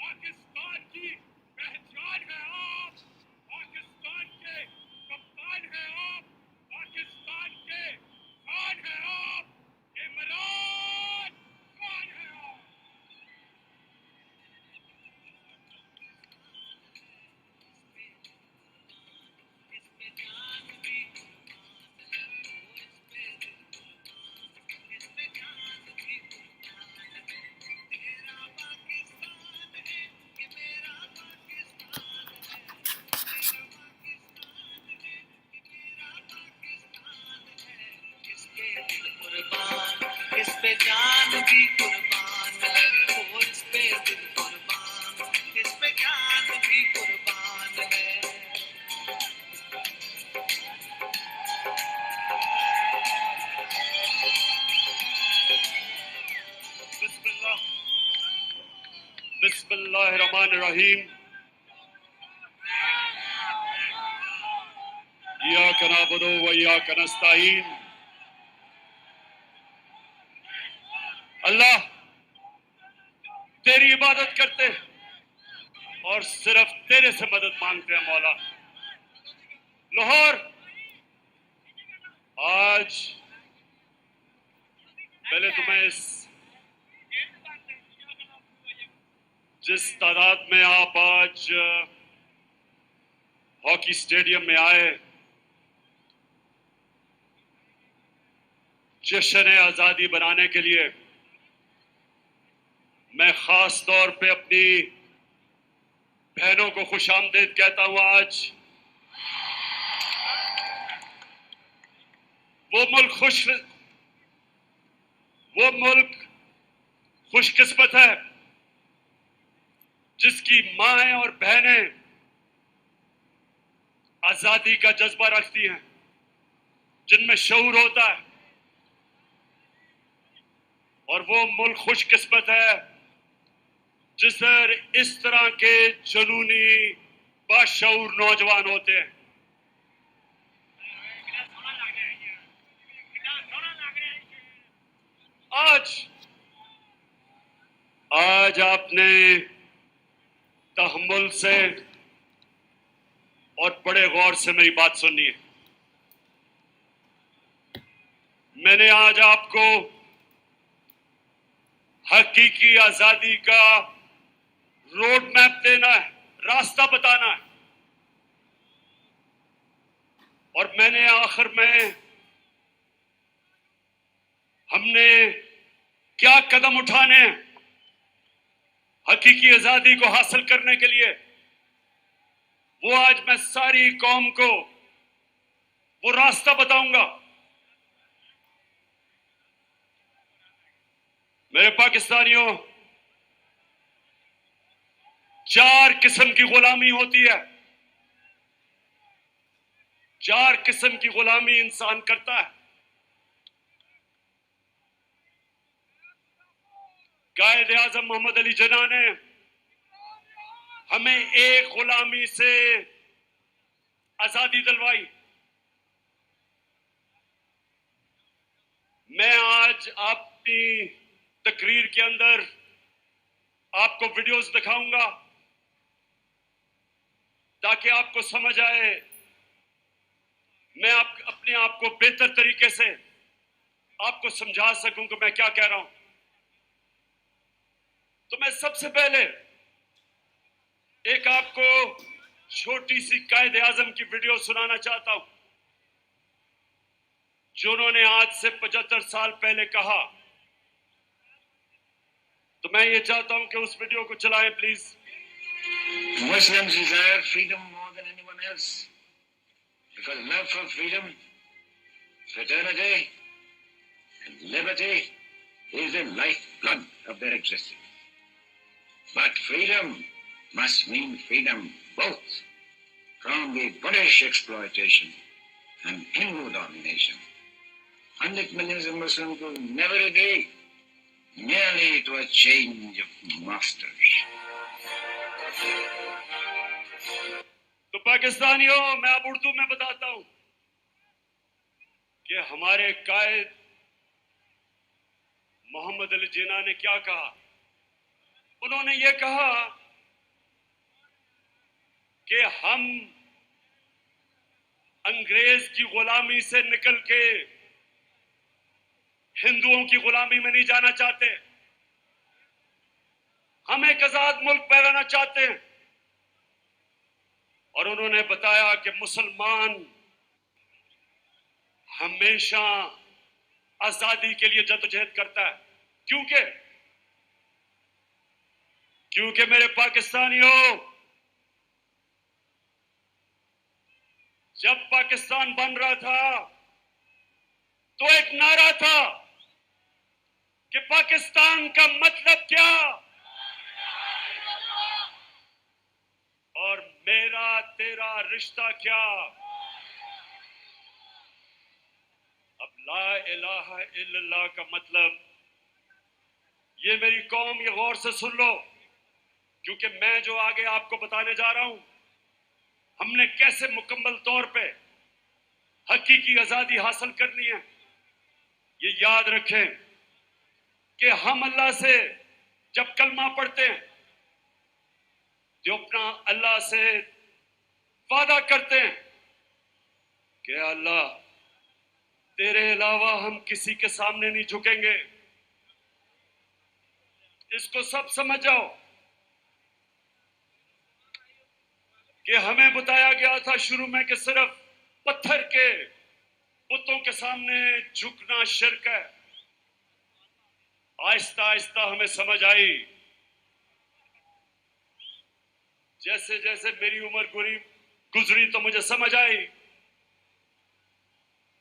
پاکستان کی پہچان ہے آپ، پاکستان کے کپتان ہیں آپ، پاکستان کے خان ہیں آپ، عمران خان ہیں آپ. اس پہ جان بھی قربان ہے، وہ اس پہ دل قربان، اس پہ جان بھی قربان ہے. بسم اللہ الرحمن الرحیم. ایاک نعبد و ایاک نستعین. اللہ تیری عبادت کرتے اور صرف تیرے سے مدد مانگتے ہیں مولا. لاہور آج پہلے تو میں جس تعداد میں آپ آج ہاکی اسٹیڈیم میں آئے جشن آزادی بنانے کے لیے، میں خاص طور پہ اپنی بہنوں کو خوش آمدید کہتا ہوں. آج وہ ملک خوش قسمت ہے جس کی مائیں اور بہنیں آزادی کا جذبہ رکھتی ہیں، جن میں شعور ہوتا ہے. اور وہ ملک خوش قسمت ہے جس پر اس طرح کے جنونی باشعور نوجوان ہوتے ہیں. آج آپ نے تحمل سے اور بڑے غور سے میری بات سننی ہے. میں نے آج آپ کو حقیقی آزادی کا روڈ میپ دینا ہے، راستہ بتانا ہے. اور میں نے آخر میں ہم نے کیا قدم اٹھانے ہیں حقیقی آزادی کو حاصل کرنے کے لیے، وہ آج میں ساری قوم کو وہ راستہ بتاؤں گا. میرے پاکستانیوں، 4 قسم کی غلامی ہوتی ہے، 4 قسم کی غلامی انسان کرتا ہے. قائد اعظم محمد علی جناح نے ہمیں ایک غلامی سے آزادی دلوائی. میں آج اپنی تقریر کے اندر آپ کو ویڈیوز دکھاؤں گا تاکہ آپ کو سمجھ آئے، میں اپنے آپ کو بہتر طریقے سے آپ کو سمجھا سکوں کہ میں کیا کہہ رہا ہوں. تو میں سب سے پہلے ایک آپ کو چھوٹی سی قائد اعظم کی ویڈیو سنانا چاہتا ہوں جو انہوں نے آج سے 75 سال پہلے کہا. تو میں یہ چاہتا ہوں کہ اس ویڈیو کو چلائیں please. Muslims desire freedom more than anyone else because love for freedom, fraternity and liberty is the lifeblood of their existence. But freedom must mean freedom both from the British exploitation and Hindu domination. 100 millions of Muslims will never agree merely to a change of masters. تو پاکستانیوں، میں اب اردو میں بتاتا ہوں کہ ہمارے قائد محمد علی جناح نے کیا کہا. انہوں نے یہ کہا کہ ہم انگریز کی غلامی سے نکل کے ہندوؤں کی غلامی میں نہیں جانا چاہتے. ہم ایک آزاد ملک بنانا چاہتے ہیں. اور انہوں نے بتایا کہ مسلمان ہمیشہ آزادی کے لیے جدوجہد کرتا ہے. کیونکہ میرے پاکستانیوں، جب پاکستان بن رہا تھا تو ایک نعرہ تھا کہ پاکستان کا مطلب کیا، اور میرا تیرا رشتہ کیا. اب لا الہ الا اللہ کا مطلب، یہ میری قوم یہ غور سے سن لو، کیونکہ میں جو آگے آپ کو بتانے جا رہا ہوں، ہم نے کیسے مکمل طور پہ حقیقی آزادی حاصل کرنی ہے. یہ یاد رکھیں کہ ہم اللہ سے جب کلمہ پڑھتے ہیں تو اپنا اللہ سے وعدہ کرتے ہیں کہ اللہ تیرے علاوہ ہم کسی کے سامنے نہیں جھکیں گے. اس کو سب سمجھ جاؤ کہ ہمیں بتایا گیا تھا شروع میں کہ صرف پتھر کے بتوں کے سامنے جھکنا شرک ہے. آہستہ آہستہ ہمیں سمجھ آئی، جیسے جیسے میری عمر گزری تو مجھے سمجھ آئی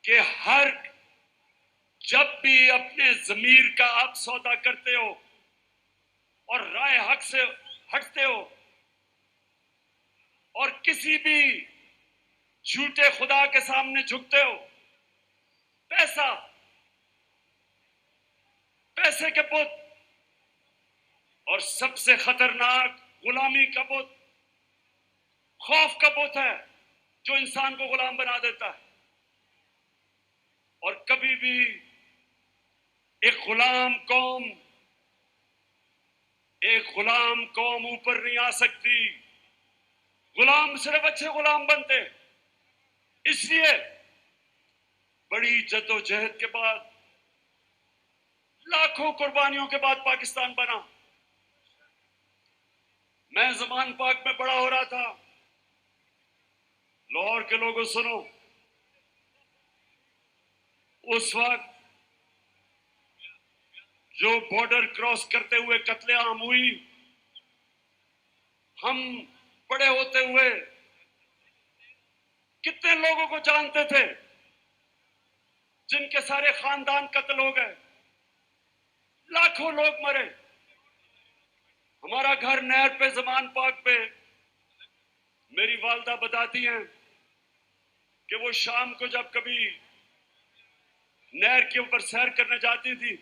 کہ جب بھی اپنے ضمیر کا آپ سودا کرتے ہو اور رائے حق سے ہٹتے ہو اور کسی بھی جھوٹے خدا کے سامنے جھکتے ہو، پیسے کے بت اور سب سے خطرناک غلامی کا بت خوف کا بت ہے جو انسان کو غلام بنا دیتا ہے. اور کبھی بھی ایک غلام قوم اوپر نہیں آ سکتی. غلام صرف اچھے غلام بنتے. اس لیے بڑی جدوجہد کے بعد، لاکھوں قربانیوں کے بعد پاکستان بنا. میں زمان پاک میں بڑا ہو رہا تھا. لاہور کے لوگوں سنو، اس وقت جو بارڈر کراس کرتے ہوئے قتل عام ہوئی، ہم بڑے ہوتے ہوئے کتنے لوگوں کو جانتے تھے جن کے سارے خاندان قتل ہو گئے، لاکھوں لوگ مرے. ہمارا گھر نہر پہ، زمان پاک پہ، میری والدہ بتاتی ہیں کہ وہ شام کو جب کبھی نہر کے اوپر سیر کرنے جاتی تھی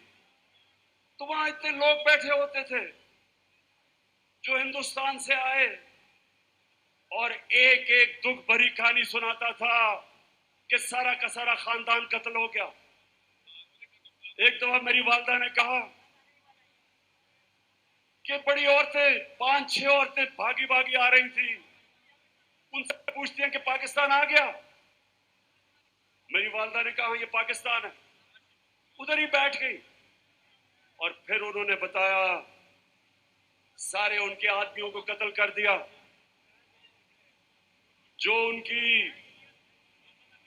تو وہاں اتنے لوگ بیٹھے ہوتے تھے جو ہندوستان سے آئے، اور ایک ایک دکھ بھری کہانی سناتا تھا کہ سارا کا سارا خاندان قتل ہو گیا. ایک دفعہ میری والدہ نے کہا کہ بڑی عورتیں، 5-6 عورتیں بھاگی بھاگی آ رہی تھی، ان سے پوچھتی ہیں کہ پاکستان آ گیا؟ میری والدہ نے کہا یہ پاکستان ہے. ادھر ہی بیٹھ گئی، اور پھر انہوں نے بتایا سارے ان کے آدمیوں کو قتل کر دیا. جو ان کی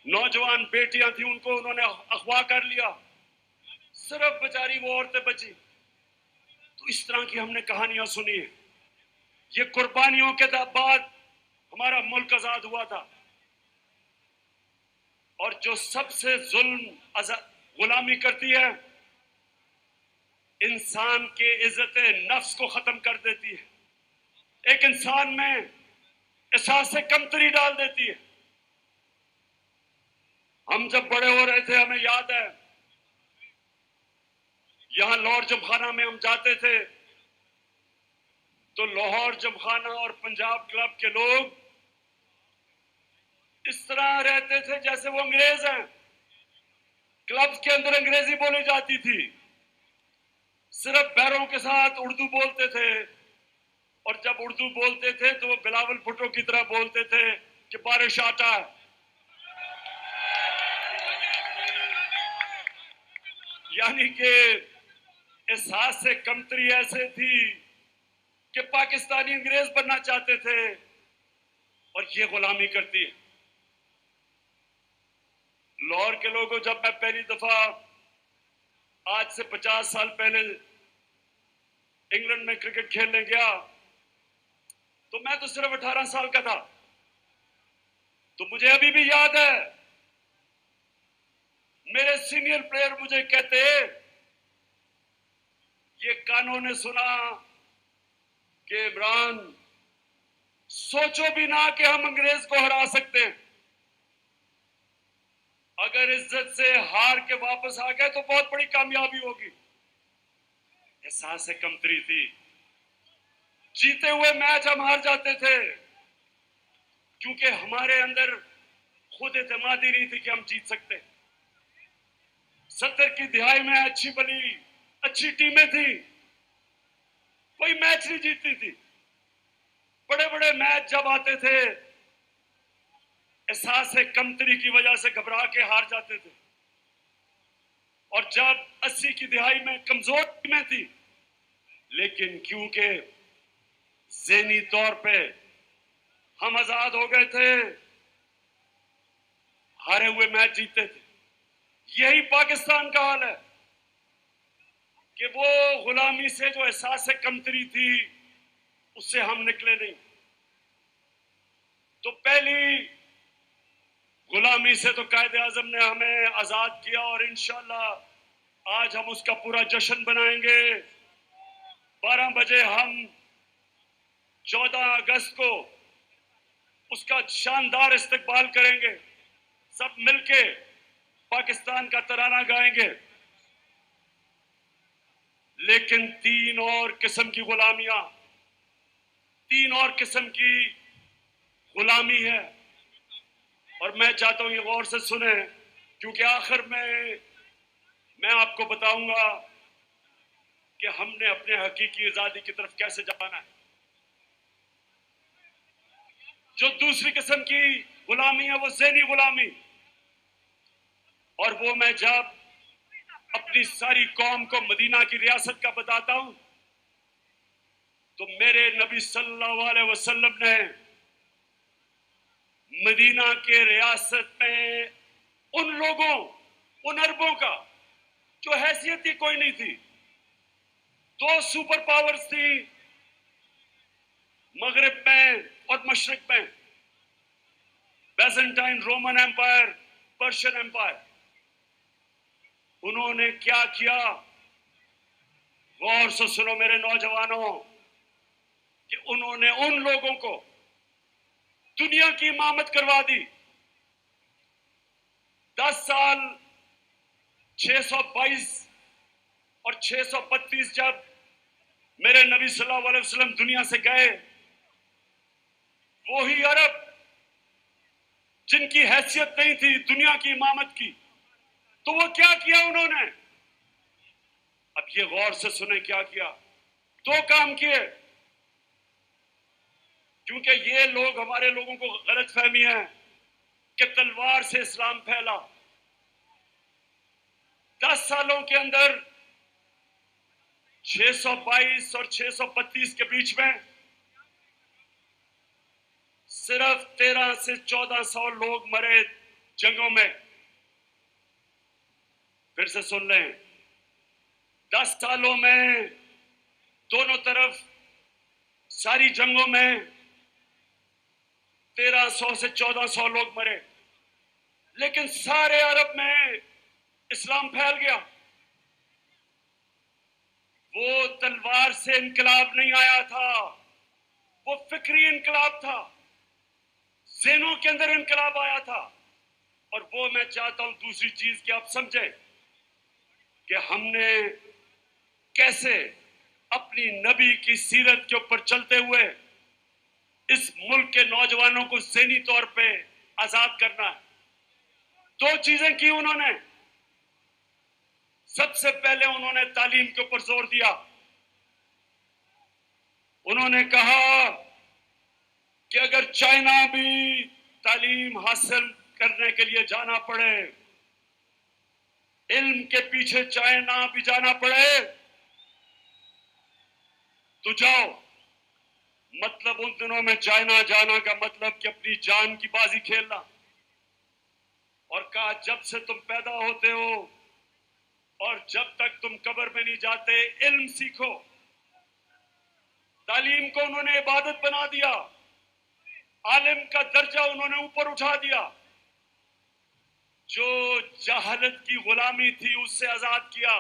نوجوان بیٹیاں تھیں ان کو انہوں نے اغوا کر لیا، صرف بیچاری وہ عورتیں بچی. تو اس طرح کی ہم نے کہانیاں سنی ہیں. یہ قربانیوں کے بعد ہمارا ملک آزاد ہوا تھا. اور جو سب سے غلامی کرتی ہے، انسان کے عزت نفس کو ختم کر دیتی ہے، ایک انسان میں احساس کمتری ڈال دیتی ہے. ہم جب بڑے ہو رہے تھے ہمیں یاد ہے یہاں لاہور جمخانہ میں ہم جاتے تھے تو لاہور جمخانہ اور پنجاب کلب کے لوگ اس طرح رہتے تھے جیسے وہ انگریز ہیں. کلب کے اندر انگریزی بولی جاتی تھی، صرف پیروں کے ساتھ اردو بولتے تھے، اور جب اردو بولتے تھے تو وہ بلاول بھٹو کی طرح بولتے تھے کہ بارش آتا ہے. یعنی کہ احساس سے کمتری ایسے تھی کہ پاکستانی انگریز بننا چاہتے تھے اور یہ غلامی کرتی ہے. لاہور کے لوگوں، جب میں پہلی دفعہ آج سے 50 سال پہلے انگلینڈ میں کرکٹ کھیلنے گیا تو میں تو صرف 18 سال کا تھا. تو مجھے ابھی بھی یاد ہے میرے سینئر پلیئر مجھے کہتے یہ کانوں نے سنا کہ عمران سوچو بھی نہ کہ ہم انگریز کو ہرا سکتے ہیں. اگر عزت سے ہار کے واپس آ گئے تو بہت بڑی کامیابی ہوگی. احساس کمتری تھی. جیتے ہوئے میچ ہم ہار جاتے تھے کیونکہ ہمارے اندر خود اعتمادی نہیں تھی کہ ہم جیت سکتے. 70 کی دہائی میں اچھی بلی اچھی ٹیمیں تھیں، کوئی میچ نہیں جیتتی تھی. بڑے بڑے میچ جب آتے تھے احساس کمتری کی وجہ سے گھبرا کے ہار جاتے تھے. اور جب 80 کی دہائی میں کمزور ٹیمیں تھی لیکن کیونکہ ذہنی طور پہ ہم آزاد ہو گئے تھے ہارے ہوئے میچ جیتتے تھے. یہی پاکستان کا حال ہے کہ وہ غلامی سے جو احساس کمتری تھی اس سے ہم نکلے نہیں. تو پہلی غلامی سے تو قائد اعظم نے ہمیں آزاد کیا اور انشاءاللہ آج ہم اس کا پورا جشن منائیں گے. 12 بجے ہم 14 اگست کو اس کا شاندار استقبال کریں گے. سب مل کے پاکستان کا ترانہ گائیں گے. لیکن 3 اور قسم کی غلامیاں، 3 اور قسم کی غلامی ہے. اور میں چاہتا ہوں یہ غور سے سنیں کیونکہ آخر میں آپ کو بتاؤں گا کہ ہم نے اپنے حقیقی آزادی کی طرف کیسے جانا ہے. جو دوسری قسم کی غلامی ہے وہ ذہنی غلامی. اور وہ میں جب اپنی ساری قوم کو مدینہ کی ریاست کا بتاتا ہوں تو میرے نبی صلی اللہ علیہ وسلم نے مدینہ کے ریاست میں ان لوگوں، ان عربوں کا جو حیثیت ہی کوئی نہیں تھی. 2 سپر پاورز تھی مغرب میں اور مشرق میں، Byzantine Roman empire, Persian empire. انہوں نے کیا کیا؟ غور سے سنو میرے نوجوانوں کہ انہوں نے ان لوگوں کو دنیا کی امامت کروا دی. 10 سال 622 اور 632 جب میرے نبی صلی اللہ علیہ وسلم دنیا سے گئے، وہی عرب جن کی حیثیت نہیں تھی دنیا کی امامت کی، تو وہ کیا کیا انہوں نے؟ اب یہ غور سے سنیں کیا کیا. 2 کام کیے کیونکہ یہ لوگ ہمارے لوگوں کو غلط فہمی ہے کہ تلوار سے اسلام پھیلا. 10 سالوں کے اندر 622 اور 632 کے بیچ میں صرف 13 سے 1400 لوگ مرے جنگوں میں. پھر سے سن لیں، 10 سالوں میں دونوں طرف ساری جنگوں میں 1300 سے 1400 لوگ مرے. لیکن سارے عرب میں اسلام پھیل گیا. وہ تلوار سے انقلاب نہیں آیا تھا، وہ فکری انقلاب تھا، ذہنوں کے اندر انقلاب آیا تھا. اور وہ میں چاہتا ہوں دوسری چیز کہ آپ سمجھیں کہ ہم نے کیسے اپنی نبی کی سیرت کے اوپر چلتے ہوئے اس ملک کے نوجوانوں کو ذہنی طور پہ آزاد کرنا ہے. 2 چیزیں کی انہوں نے. سب سے پہلے انہوں نے تعلیم کے اوپر زور دیا. انہوں نے کہا کہ اگر چائنا بھی تعلیم حاصل کرنے کے لیے جانا پڑے، علم کے پیچھے چائنا بھی جانا پڑے تو جاؤ۔ مطلب ان دنوں میں چائنا جانا کا مطلب کہ اپنی جان کی بازی کھیلنا، اور کہا جب سے تم پیدا ہوتے ہو اور جب تک تم قبر میں نہیں جاتے علم سیکھو۔ تعلیم کو انہوں نے عبادت بنا دیا، عالم کا درجہ انہوں نے اوپر اٹھا دیا، جو جہالت کی غلامی تھی اس سے آزاد کیا۔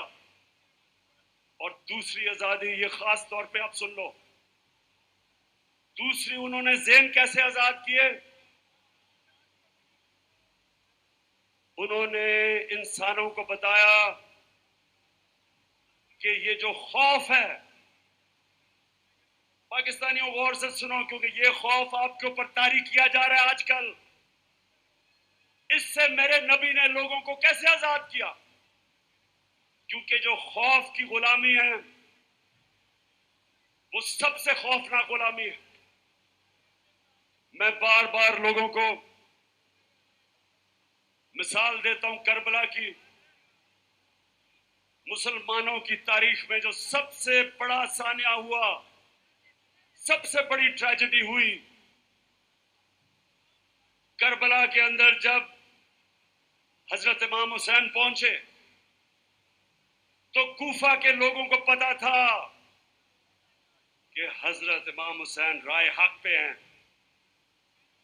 اور دوسری آزادی، یہ خاص طور پہ آپ سن لو، دوسری انہوں نے ذہن کیسے آزاد کیے؟ انہوں نے انسانوں کو بتایا کہ یہ جو خوف ہے، پاکستانیوں غور سے سنو کیونکہ یہ خوف آپ کے اوپر طاری کیا جا رہا ہے آج کل، اس سے میرے نبی نے لوگوں کو کیسے آزاد کیا؟ کیونکہ جو خوف کی غلامی ہے وہ سب سے خوفناک غلامی ہے۔ میں بار بار لوگوں کو مثال دیتا ہوں کربلا کی، مسلمانوں کی تاریخ میں جو سب سے بڑا سانحہ ہوا، سب سے بڑی ٹریجڈی ہوئی، کربلا کے اندر جب حضرت امام حسین پہنچے تو کوفہ کے لوگوں کو پتا تھا کہ حضرت امام حسین رائے حق پہ ہیں،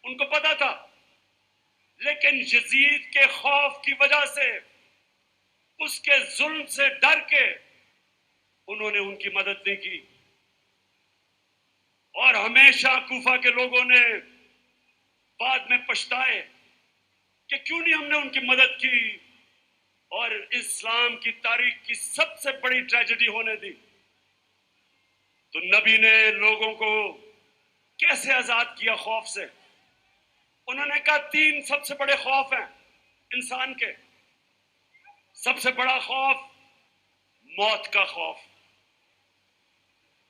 ان کو پتا تھا، لیکن یزید کے خوف کی وجہ سے، اس کے ظلم سے ڈر کے انہوں نے ان کی مدد نہیں کی، اور ہمیشہ کوفہ کے لوگوں نے بعد میں پچھتائے کہ کیوں نہیں ہم نے ان کی مدد کی اور اسلام کی تاریخ کی سب سے بڑی ٹریجڈی ہونے دی۔ تو نبی نے لوگوں کو کیسے آزاد کیا خوف سے؟ انہوں نے کہا تین سب سے بڑے خوف ہیں انسان کے۔ سب سے بڑا خوف موت کا خوف،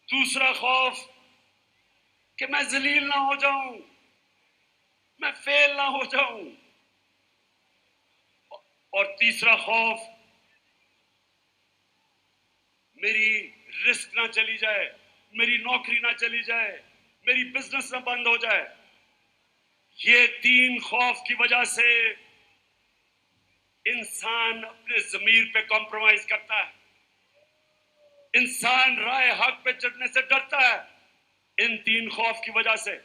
دوسرا خوف کہ میں ذلیل نہ ہو جاؤں، میں فیل نہ ہو جاؤں، اور تیسرا خوف میری رزق نہ چلی جائے، میری نوکری نہ چلی جائے، میری بزنس نہ بند ہو جائے۔ یہ تین خوف کی وجہ سے انسان اپنے ضمیر پہ کمپرومائز کرتا ہے، انسان رائے حق پہ چڑھنے سے ڈرتا ہے، ان تین خوف کی وجہ سے۔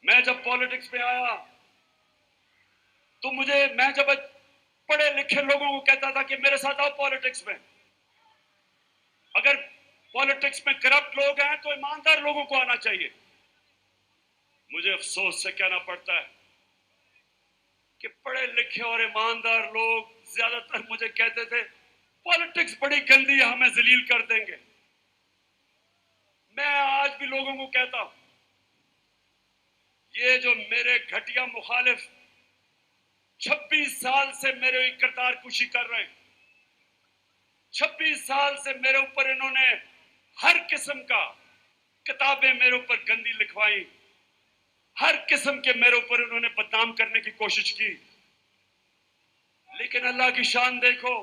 میں جب پالیٹکس میں آیا تو میں جب پڑھے لکھے لوگوں کو کہتا تھا کہ میرے ساتھ آؤ پالیٹکس میں، اگر پالیٹکس میں کرپٹ لوگ ہیں تو ایماندار لوگوں کو آنا چاہیے۔ مجھے افسوس سے کہنا پڑتا ہے کہ پڑھے لکھے اور ایماندار لوگ زیادہ تر مجھے کہتے تھے پالیٹکس بڑی گندی ہے، ہمیں ذلیل کر دیں گے۔ میں آج بھی لوگوں کو کہتا ہوں، یہ جو میرے گھٹیا مخالف 26 سال سے میرے کردار کشی کر رہے ہیں، 26 سال سے میرے اوپر انہوں نے ہر قسم کا کتابیں میرے اوپر گندی لکھوائی، ہر قسم کے میرے اوپر انہوں نے بدنام کرنے کی کوشش کی، لیکن اللہ کی شان دیکھو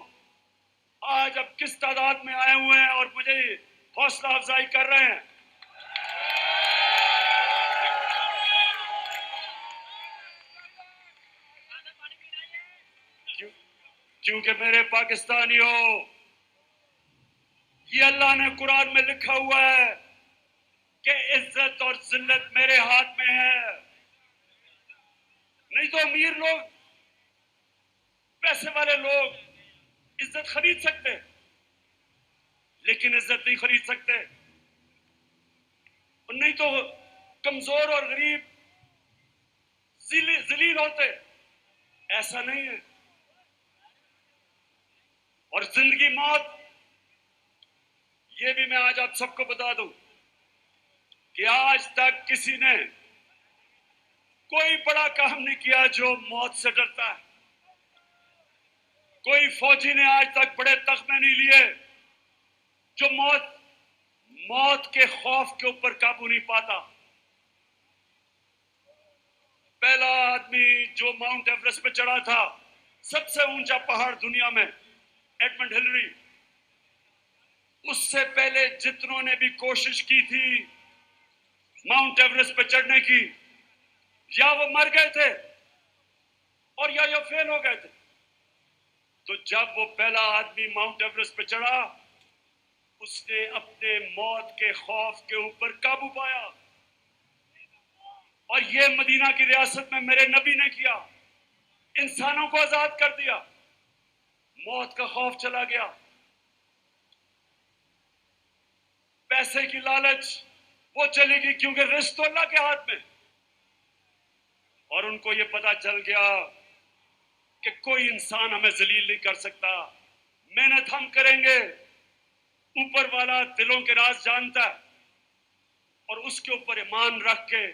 آج اب کس تعداد میں آئے ہوئے ہیں اور مجھے حوصلہ افزائی کر رہے ہیں۔ کیونکہ میرے پاکستانیوں، یہ اللہ نے قرآن میں لکھا ہوا ہے کہ عزت اور ذلت میرے ہاتھ میں ہے۔ نہیں تو امیر لوگ، پیسے والے لوگ عزت خرید سکتے، لیکن عزت نہیں خرید سکتے، اور نہیں تو کمزور اور غریب ذلیل ہوتے۔ ایسا نہیں ہے۔ اور زندگی موت، یہ بھی میں آج آپ سب کو بتا دوں کہ آج تک کسی نے کوئی بڑا کام نہیں کیا جو موت سے ڈرتا ہے۔ کوئی فوجی نے آج تک بڑے تخمے نہیں لیے جو موت کے خوف کے اوپر قابو نہیں پاتا. پہلا آدمی جو ماؤنٹ ایورسٹ پہ چڑھا تھا، سب سے اونچا پہاڑ دنیا میں، ایڈمنڈ ہلری، اس سے پہلے جتنوں نے بھی کوشش کی تھی ماؤنٹ ایورسٹ پہ چڑھنے کی، یا وہ مر گئے تھے اور یا فیل ہو گئے تھے. تو جب وہ پہلا آدمی ماؤنٹ ایورسٹ پہ چڑھا، اس نے اپنے موت کے خوف کے اوپر قابو پایا. اور یہ مدینہ کی ریاست میں میرے نبی نے کیا، انسانوں کو آزاد کر دیا، موت کا خوف چلا گیا. پیسے کی لالچ وہ چلے گی، کیونکہ رزق تو اللہ کے ہاتھ میں. اور ان کو یہ پتا چل گیا کہ کوئی انسان ہمیں ذلیل نہیں کر سکتا، محنت ہم کریں گے. اوپر والا دلوں کے راز جانتا ہے، اور اس کے اوپر ایمان رکھ کے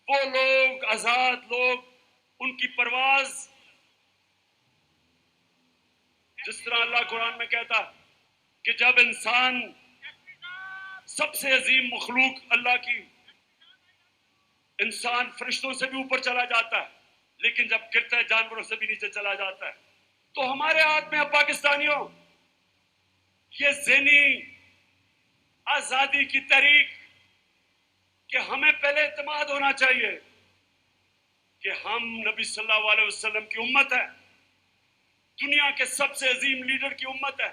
وہ لوگ، آزاد لوگ، ان کی پرواز، جس طرح اللہ قرآن میں کہتا کہ جب انسان، سب سے عظیم مخلوق اللہ کی، انسان فرشتوں سے بھی اوپر چلا جاتا ہے، لیکن جب گرتا ہے جانوروں سے بھی نیچے چلا جاتا ہے. تو ہمارے ہاتھ میں اب پاکستانیوں یہ ذہنی آزادی کی تحریک کہ ہمیں پہلے اعتماد ہونا چاہیے کہ ہم نبی صلی اللہ علیہ وسلم کی امت ہے، دنیا کے سب سے عظیم لیڈر کی امت ہے.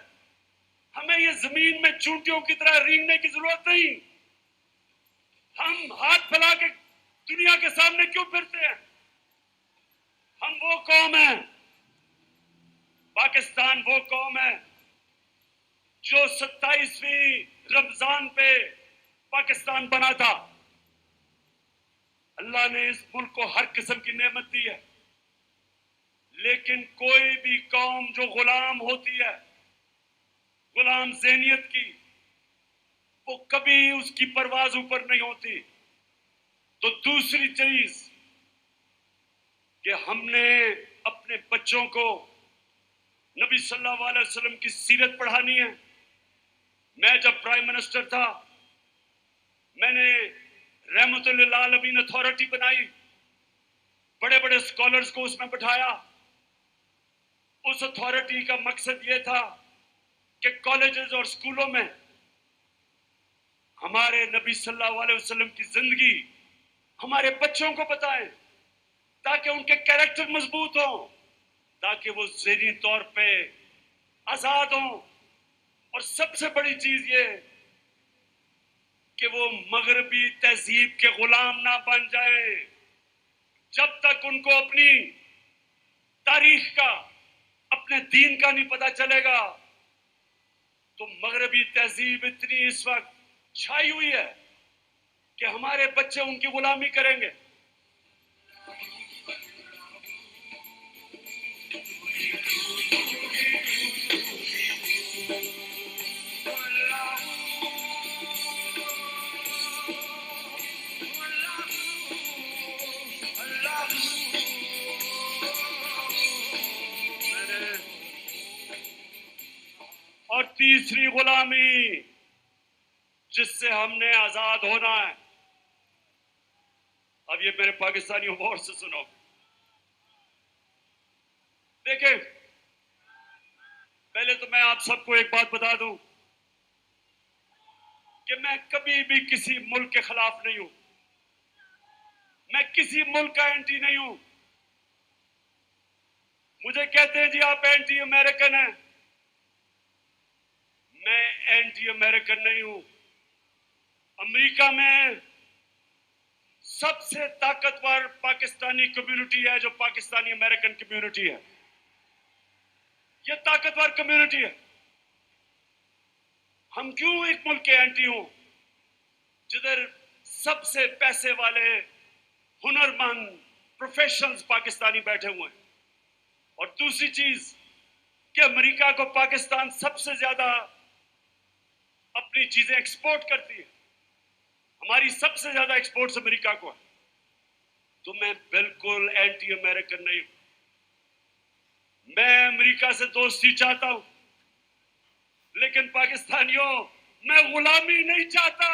ہمیں یہ زمین میں چونٹیوں کی طرح رینگنے کی ضرورت نہیں. ہم ہاتھ پھیلا کے دنیا کے سامنے کیوں پھرتے ہیں؟ ہم وہ قوم ہیں، پاکستان وہ قوم ہے جو 27ویں رمضان پہ پاکستان بنا تھا. اللہ نے اس ملک کو ہر قسم کی نعمت دی ہے، لیکن کوئی بھی قوم جو غلام ہوتی ہے، غلام ذہنیت کی، وہ کبھی اس کی پرواز اوپر نہیں ہوتی. تو دوسری چیز کہ ہم نے اپنے بچوں کو نبی صلی اللہ علیہ وسلم کی سیرت پڑھانی ہے. میں جب پرائم منسٹر تھا، میں نے رحمت للعالمین اتھارٹی بنائی، بڑے بڑے اسکالرز کو اس میں بٹھایا. اس اتھارٹی کا مقصد یہ تھا کہ کالجز اور اسکولوں میں ہمارے نبی صلی اللہ علیہ وسلم کی زندگی ہمارے بچوں کو بتائیں، تاکہ ان کے کیریکٹر مضبوط ہوں، تاکہ وہ ذہنی طور پہ آزاد ہوں. اور سب سے بڑی چیز یہ کہ وہ مغربی تہذیب کے غلام نہ بن جائیں. جب تک ان کو اپنی تاریخ کا، اپنے دین کا نہیں پتہ چلے گا، تو مغربی تہذیب اتنی اس وقت چھائی ہوئی ہے کہ ہمارے بچے ان کی غلامی کریں گے. اور تیسری غلامی جس سے ہم نے آزاد ہونا ہے، اب یہ میرے پاکستانیوں غور سے سنو. دیکھیں، پہلے تو میں آپ سب کو ایک بات بتا دوں کہ میں کبھی بھی کسی ملک کے خلاف نہیں ہوں، میں کسی ملک کا اینٹی نہیں ہوں. مجھے کہتے ہیں جی آپ اینٹی امریکن ہیں، میں اینٹی امریکن نہیں ہوں. امریکہ میں سب سے طاقتور پاکستانی کمیونٹی ہے جو پاکستانی امریکن کمیونٹی ہے. یہ طاقتور کمیونٹی ہے. ہم کیوں ایک ملک کے اینٹی ہوں جدھر سب سے پیسے والے ہنرمند پروفیشنلز پاکستانی بیٹھے ہوئے ہیں؟ اور دوسری چیز کہ امریکہ کو پاکستان سب سے زیادہ اپنی چیزیں ایکسپورٹ کرتی ہے، ہماری سب سے زیادہ ایکسپورٹس امریکہ کو ہے. تو میں بالکل اینٹی امریکن نہیں ہوں. میں امریکہ سے دوستی چاہتا ہوں، لیکن پاکستانیوں میں غلامی نہیں چاہتا.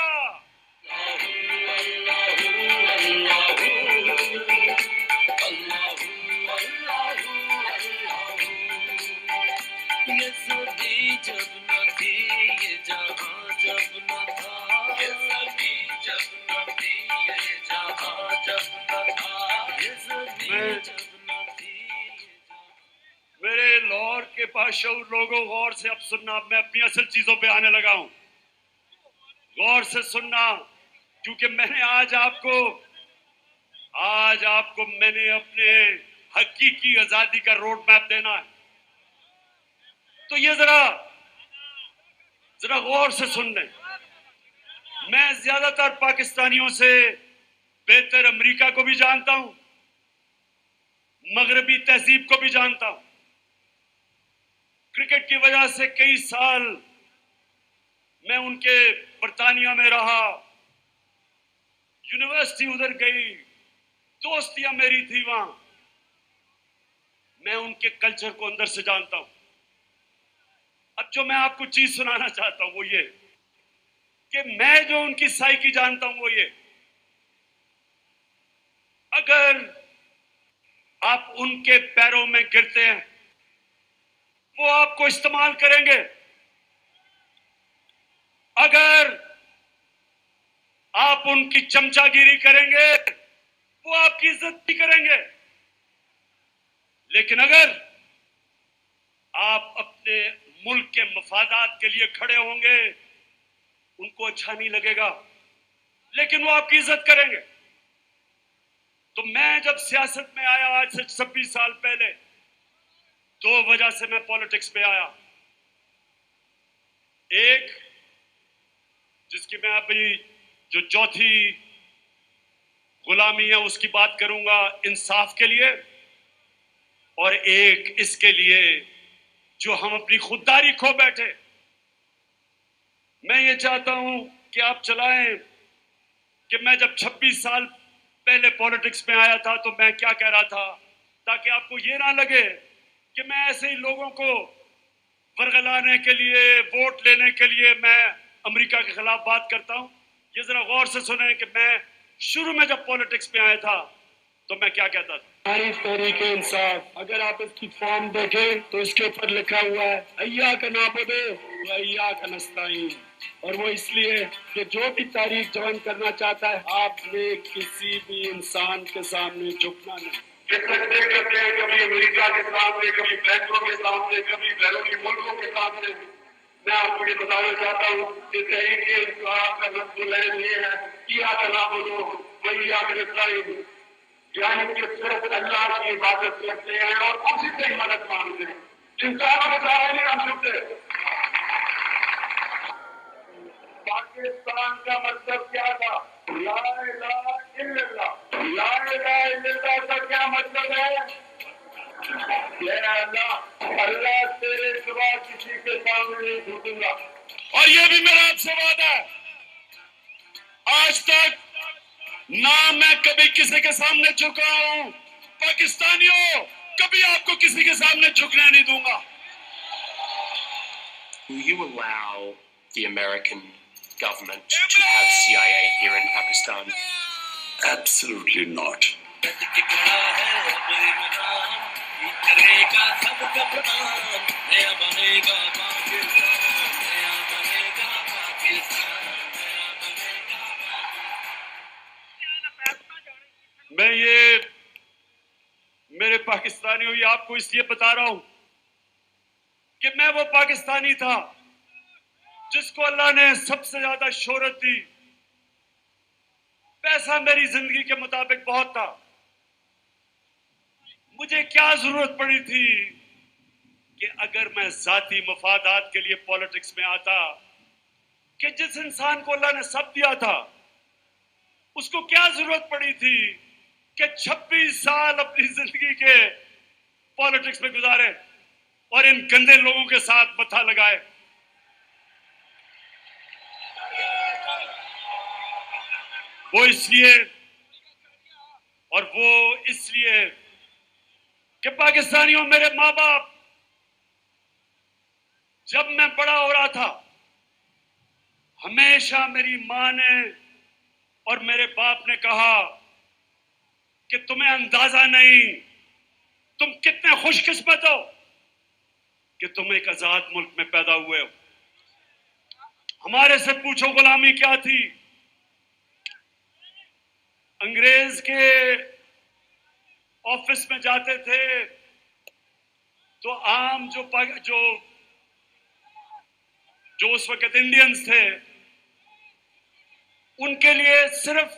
میرے لاہور کے باشعور لوگوں، غور سے اب سننا. میں اپنی اصل چیزوں پہ آنے لگا ہوں. غور سے سننا، کیونکہ میں نے آج آپ کو میں نے اپنے حقیقی آزادی کا روڈ میپ دینا ہے. تو یہ ذرا غور سے سن لیں. میں زیادہ تر پاکستانیوں سے بہتر امریکہ کو بھی جانتا ہوں، مغربی تہذیب کو بھی جانتا ہوں. کرکٹ کی وجہ سے کئی سال میں ان کے برطانیہ میں رہا، یونیورسٹی ادھر گئی، دوستیاں میری تھی وہاں. میں ان کے کلچر کو اندر سے جانتا ہوں. اب جو میں آپ کو چیز سنانا چاہتا ہوں وہ یہ کہ میں جو ان کی سائیکی جانتا ہوں وہ یہ: اگر آپ ان کے پیروں میں گرتے ہیں وہ آپ کو استعمال کریں گے. اگر آپ ان کی چمچا گیری کریں گے وہ آپ کی عزت بھی کریں گے. لیکن اگر آپ اپنے ملک کے مفادات کے لیے کھڑے ہوں گے ان کو اچھا نہیں لگے گا لیکن وہ آپ کی عزت کریں گے. تو میں جب سیاست میں آیا آج سے 26 سال پہلے، 2 وجہ سے میں پالیٹکس میں آیا. ایک، جس کی میں ابھی جو چوتھی غلامی ہے اس کی بات کروں گا، انصاف کے لیے. اور ایک اس کے لیے جو ہم اپنی خودداری کھو بیٹھے. میں یہ چاہتا ہوں کہ آپ چلائیں کہ میں جب 26 سال پہلے پالیٹکس میں آیا تھا تو میں کیا کہہ رہا تھا، تاکہ آپ کو یہ نہ لگے کہ میں ایسے ہی لوگوں کو ورگلانے کے لیے، ووٹ لینے کے لیے میں امریکہ کے خلاف بات کرتا ہوں. یہ ذرا غور سے سنیں کہ میں شروع میں جب پالیٹکس میں آیا تھا تو میں کیا کہتا تھا. تحریک انصاف، اگر آپ اس کی فارم دیکھیں تو اس کے اوپر لکھا ہوا ہے ایاک نعبد و ایاک نستعین. اور وہ اس لیے کہ جو بھی تحریک جوائن کرنا چاہتا ہے آپ نے کسی بھی انسان کے سامنے جھکنا نہیں. کرتے ہیں کبھی امریکہ کے سامنے، کبھی بینکوں کے سامنے، کبھی بیرونی ملکوں کے سامنے. میں آپ کو یہ بتانا چاہتا ہوں کہ تحریک انصاف کا نقص العین یہ ہے ایاک نعبد و ایاک نستعین، یعنی کہ صرف اللہ کی عبادت کرتے ہیں اور اسی سے ہی مدد مانگتے ہیں. انسانوں کے سارے نہیں ہم چکتے. پاکستان کا مطلب کیا تھا؟ لا الہ الا اللہ. لا الہ الا اللہ کا کیا مطلب ہے؟ اے اللہ تیرے سوا کسی کے سامنے نہیں جھکوں گا. اور یہ بھی میرا آپ سے وعدہ ہے، آج تک نہ میں کبھی کسی کے سامنے جھکا ہوں. پاکستانیوں، کبھی آپ کو کسی کے سامنے جھکنے نہیں دوں گا. Will you allow the American government to have CIA here in Pakistan? Absolutely not. میں یہ میرے پاکستانیوں یہ آپ کو اس لیے بتا رہا ہوں کہ میں وہ پاکستانی تھا جس کو اللہ نے سب سے زیادہ شہرت دی. پیسہ میری زندگی کے مطابق بہت تھا. مجھے کیا ضرورت پڑی تھی کہ اگر میں ذاتی مفادات کے لیے پالیٹکس میں آتا، کہ جس انسان کو اللہ نے سب دیا تھا اس کو کیا ضرورت پڑی تھی کہ 26 سال اپنی زندگی کے پالیٹکس میں گزارے اور ان گندے لوگوں کے ساتھ متھا لگائے. وہ اس لیے کہ پاکستانیوں، میرے ماں باپ جب میں بڑا ہو رہا تھا ہمیشہ میری ماں نے اور میرے باپ نے کہا کہ تمہیں اندازہ نہیں تم کتنے خوش قسمت ہو کہ تم ایک آزاد ملک میں پیدا ہوئے ہو. ہمارے سے پوچھو غلامی کیا تھی. انگریز کے آفس میں جاتے تھے تو عام جو اس وقت انڈینز تھے ان کے لیے صرف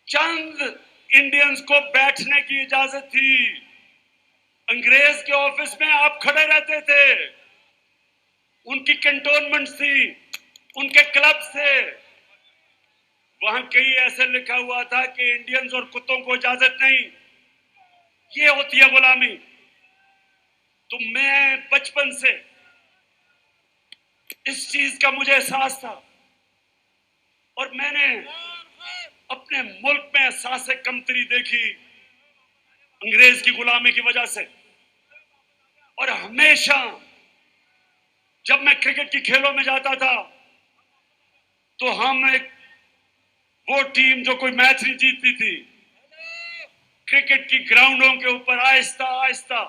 چند انڈینز کو بیٹھنے کی اجازت تھی. انگریز کے آفس میں آپ کھڑے رہتے تھے. ان کی کنٹونمنٹ تھی, ان کے کلبز تھے. وہاں کئی ایسے لکھا ہوا تھا کہ انڈینز اور کتوں کو اجازت نہیں. یہ ہوتی ہے غلامی. تو میں بچپن سے اس چیز کا مجھے احساس تھا اور میں نے اپنے ملک میں احساس کمتری دیکھی انگریز کی غلامی کی وجہ سے. اور ہمیشہ جب میں کرکٹ کی کھیلوں میں جاتا تھا تو ہم وہ ٹیم جو کوئی میچ نہیں جیتتی تھی, کرکٹ کی گراؤنڈوں کے اوپر آہستہ آہستہ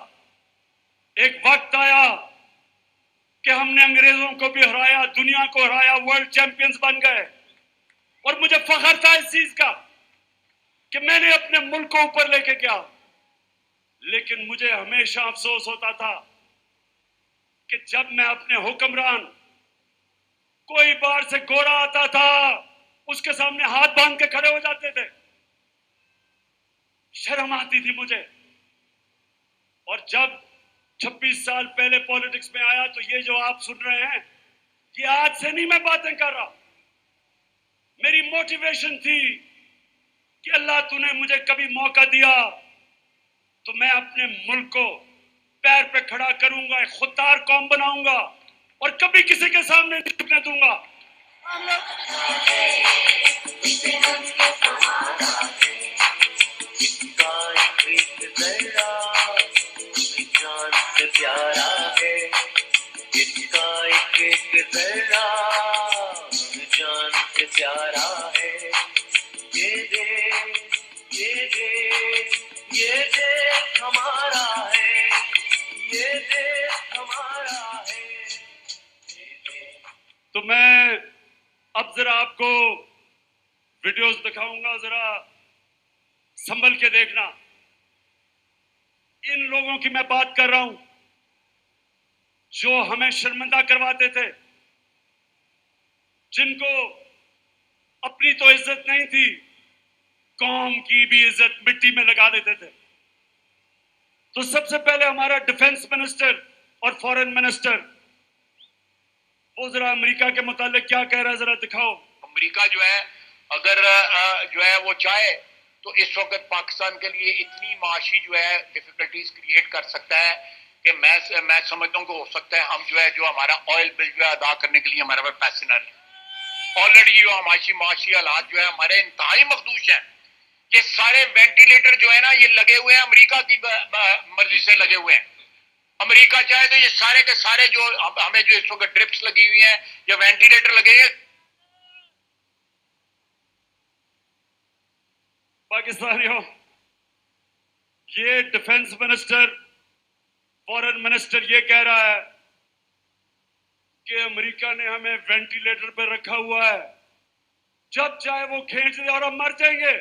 ایک وقت آیا کہ ہم نے انگریزوں کو بھی ہرایا, دنیا کو ہرایا, ورلڈ چیمپئنز بن گئے. اور مجھے فخر تھا اس چیز کا کہ میں نے اپنے ملک کو اوپر لے کے گیا. لیکن مجھے ہمیشہ افسوس ہوتا تھا کہ جب میں اپنے حکمران, کوئی باہر سے گورا آتا تھا اس کے سامنے ہاتھ باندھ کے کھڑے ہو جاتے تھے. شرم آتی تھی مجھے. اور جب 26 سال پہلے پالیٹکس میں آیا تو یہ جو آپ سن رہے ہیں یہ آج سے نہیں میں باتیں کر رہا. میری موٹیویشن تھی کہ اللہ تو نے مجھے کبھی موقع دیا تو میں اپنے ملک کو پیر پہ کھڑا کروں گا, ایک خوددار قوم بناؤں گا اور کبھی کسی کے سامنے نہیں جھکنے دوں گا. جان سے پیارا ہے اس کا ایک ذرا, جان سے پیارا ہے. یہ دیش ہمارا ہے, یہ دیش ہمارا ہے. تو میں اب ذرا آپ کو ویڈیوز دکھاؤں گا, ذرا سنبھل کے دیکھنا. ان لوگوں کی میں بات کر رہا ہوں جو ہمیں شرمندہ کرواتے تھے, جن کو اپنی تو عزت نہیں تھی, قوم کی بھی عزت مٹی میں لگا دیتے تھے. تو سب سے پہلے ہمارا ڈیفنس منسٹر اور فورن منسٹر, وہ ذرا امریکہ کے متعلق کیا کہہ رہا ہے ذرا دکھاؤ. امریکہ جو ہے اگر جو ہے وہ چاہے تو اس وقت پاکستان کے لیے اتنی معاشی جو ہے ڈیفیکلٹیز کریٹ کر سکتا ہے کہ میں سمجھتا ہوں کہ ہو سکتا ہے ہم جو ہمارا آئل بل جو ہے ادا کرنے کے لیے ہمارے پاس پیسے نہ رہے. آلریڈی جو معاشی حالات جو ہے ہمارے انتہائی مخدوش ہیں. یہ سارے وینٹیلیٹر جو ہے نا یہ لگے ہوئے ہیں امریکہ کی مرضی سے لگے ہوئے ہیں. امریکہ چاہے تو یہ سارے کے سارے جو ہمیں جو اس وقت ڈرپس لگی ہوئی ہیں یا وینٹیلیٹر لگے ہیں. پاکستانیوں, یہ ڈیفنس منسٹر فورن منسٹر یہ کہہ رہا ہے کہ امریکہ نے ہمیں وینٹیلیٹر پہ رکھا ہوا ہے, جب چاہے وہ کھینچ دے اور ہم مر جائیں گے.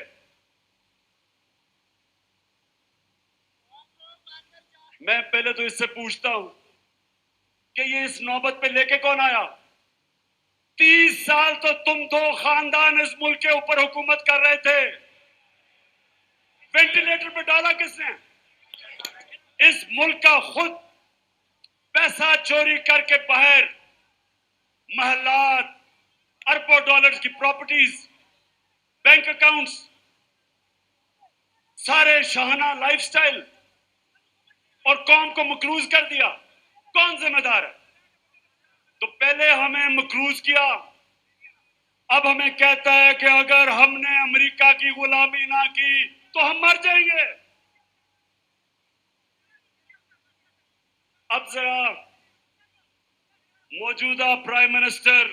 میں پہلے تو اس سے پوچھتا ہوں کہ یہ اس نوبت پہ لے کے کون آیا؟ 30 سال تو تم دو خاندان اس ملک کے اوپر حکومت کر رہے تھے. وینٹیلیٹر پہ ڈالا کس نے؟ اس ملک کا خود پیسہ چوری کر کے باہر محلات, اربوں ڈالرز کی پراپرٹیز, بینک اکاؤنٹس, سارے شاہانہ لائف سٹائل اور قوم کو مقروض کر دیا. کون ذمہ دار ہے؟ تو پہلے ہمیں مقروض کیا, اب ہمیں کہتا ہے کہ اگر ہم نے امریکہ کی غلامی نہ کی تو ہم مر جائیں گے. اب ذرا موجودہ prime minister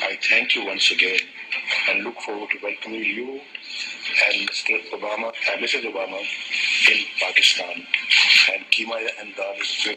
I thank you once again and look forward to welcoming you and Mr. Obama and Mrs. Obama in Pakistan. And Keema and Dal is very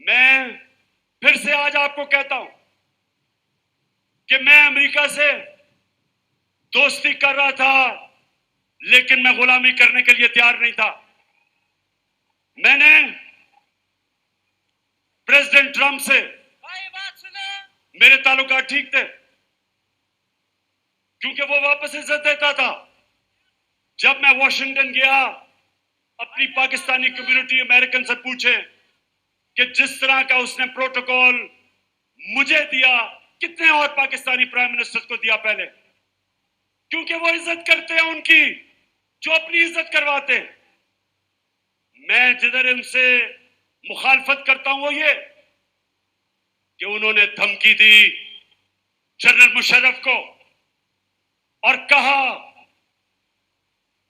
میں پھر سے آج آپ کو کہتا ہوں کہ میں امریکہ سے دوستی کر رہا تھا لیکن میں غلامی کرنے کے لیے تیار نہیں تھا. میں نے پریزیڈنٹ ٹرمپ سے میرے تعلقات ٹھیک تھے کیونکہ وہ واپس عزت دیتا تھا. جب میں واشنگٹن گیا اپنی پاکستانی کمیونٹی امریکن سے پوچھے کہ جس طرح کا اس نے پروٹوکول مجھے دیا کتنے اور پاکستانی پرائم منسٹر کو دیا پہلے, کیونکہ وہ عزت کرتے ہیں ان کی جو اپنی عزت کرواتے. میں جدھر ان سے مخالفت کرتا ہوں وہ یہ کہ انہوں نے دھمکی دی جنرل مشرف کو اور کہا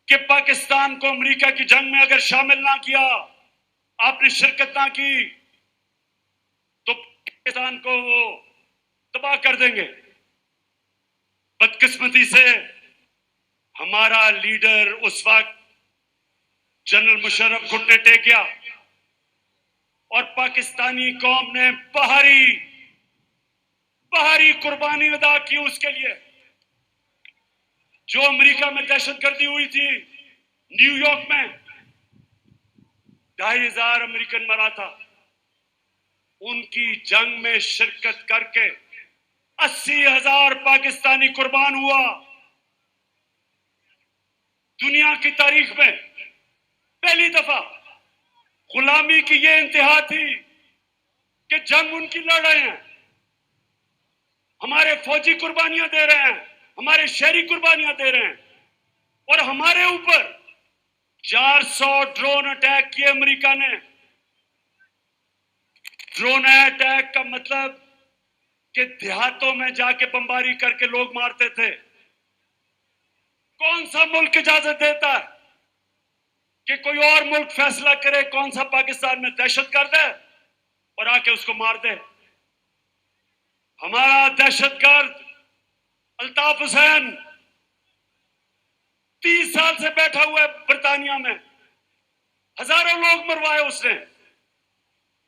کہ پاکستان کو امریکہ کی جنگ میں اگر شامل نہ کیا, آپ نے شرکت نہ کی تو پاکستان کو وہ تباہ کر دیں گے. بدقسمتی سے ہمارا لیڈر اس وقت جنرل مشرف گھٹنے ٹیک گیا اور پاکستانی قوم نے بہاری قربانی ادا کی اس کے لیے. جو امریکہ میں دہشت گردی ہوئی تھی نیو یارک میں 2,500 امریکن مرا تھا, ان کی جنگ میں شرکت کر کے 80,000 پاکستانی قربان ہوا. دنیا کی تاریخ میں پہلی دفعہ غلامی کی یہ انتہا تھی کہ جنگ ان کی لڑ رہے ہیں, ہمارے فوجی قربانیاں دے رہے ہیں, ہمارے شہری قربانیاں دے رہے ہیں, اور ہمارے اوپر 400 ڈرون اٹیک کیے امریکہ نے. ڈرون اٹیک کا مطلب کہ دیہاتوں میں جا کے بمباری کر کے لوگ مارتے تھے. کون سا ملک اجازت دیتا ہے کہ کوئی اور ملک فیصلہ کرے کون سا پاکستان میں دہشت گرد ہے اور آ کے اس کو مار دے؟ ہمارا دہشت گرد الطاف حسین 30 سال سے بیٹھا ہوا ہے برطانیہ میں, ہزاروں لوگ مروائے اس نے.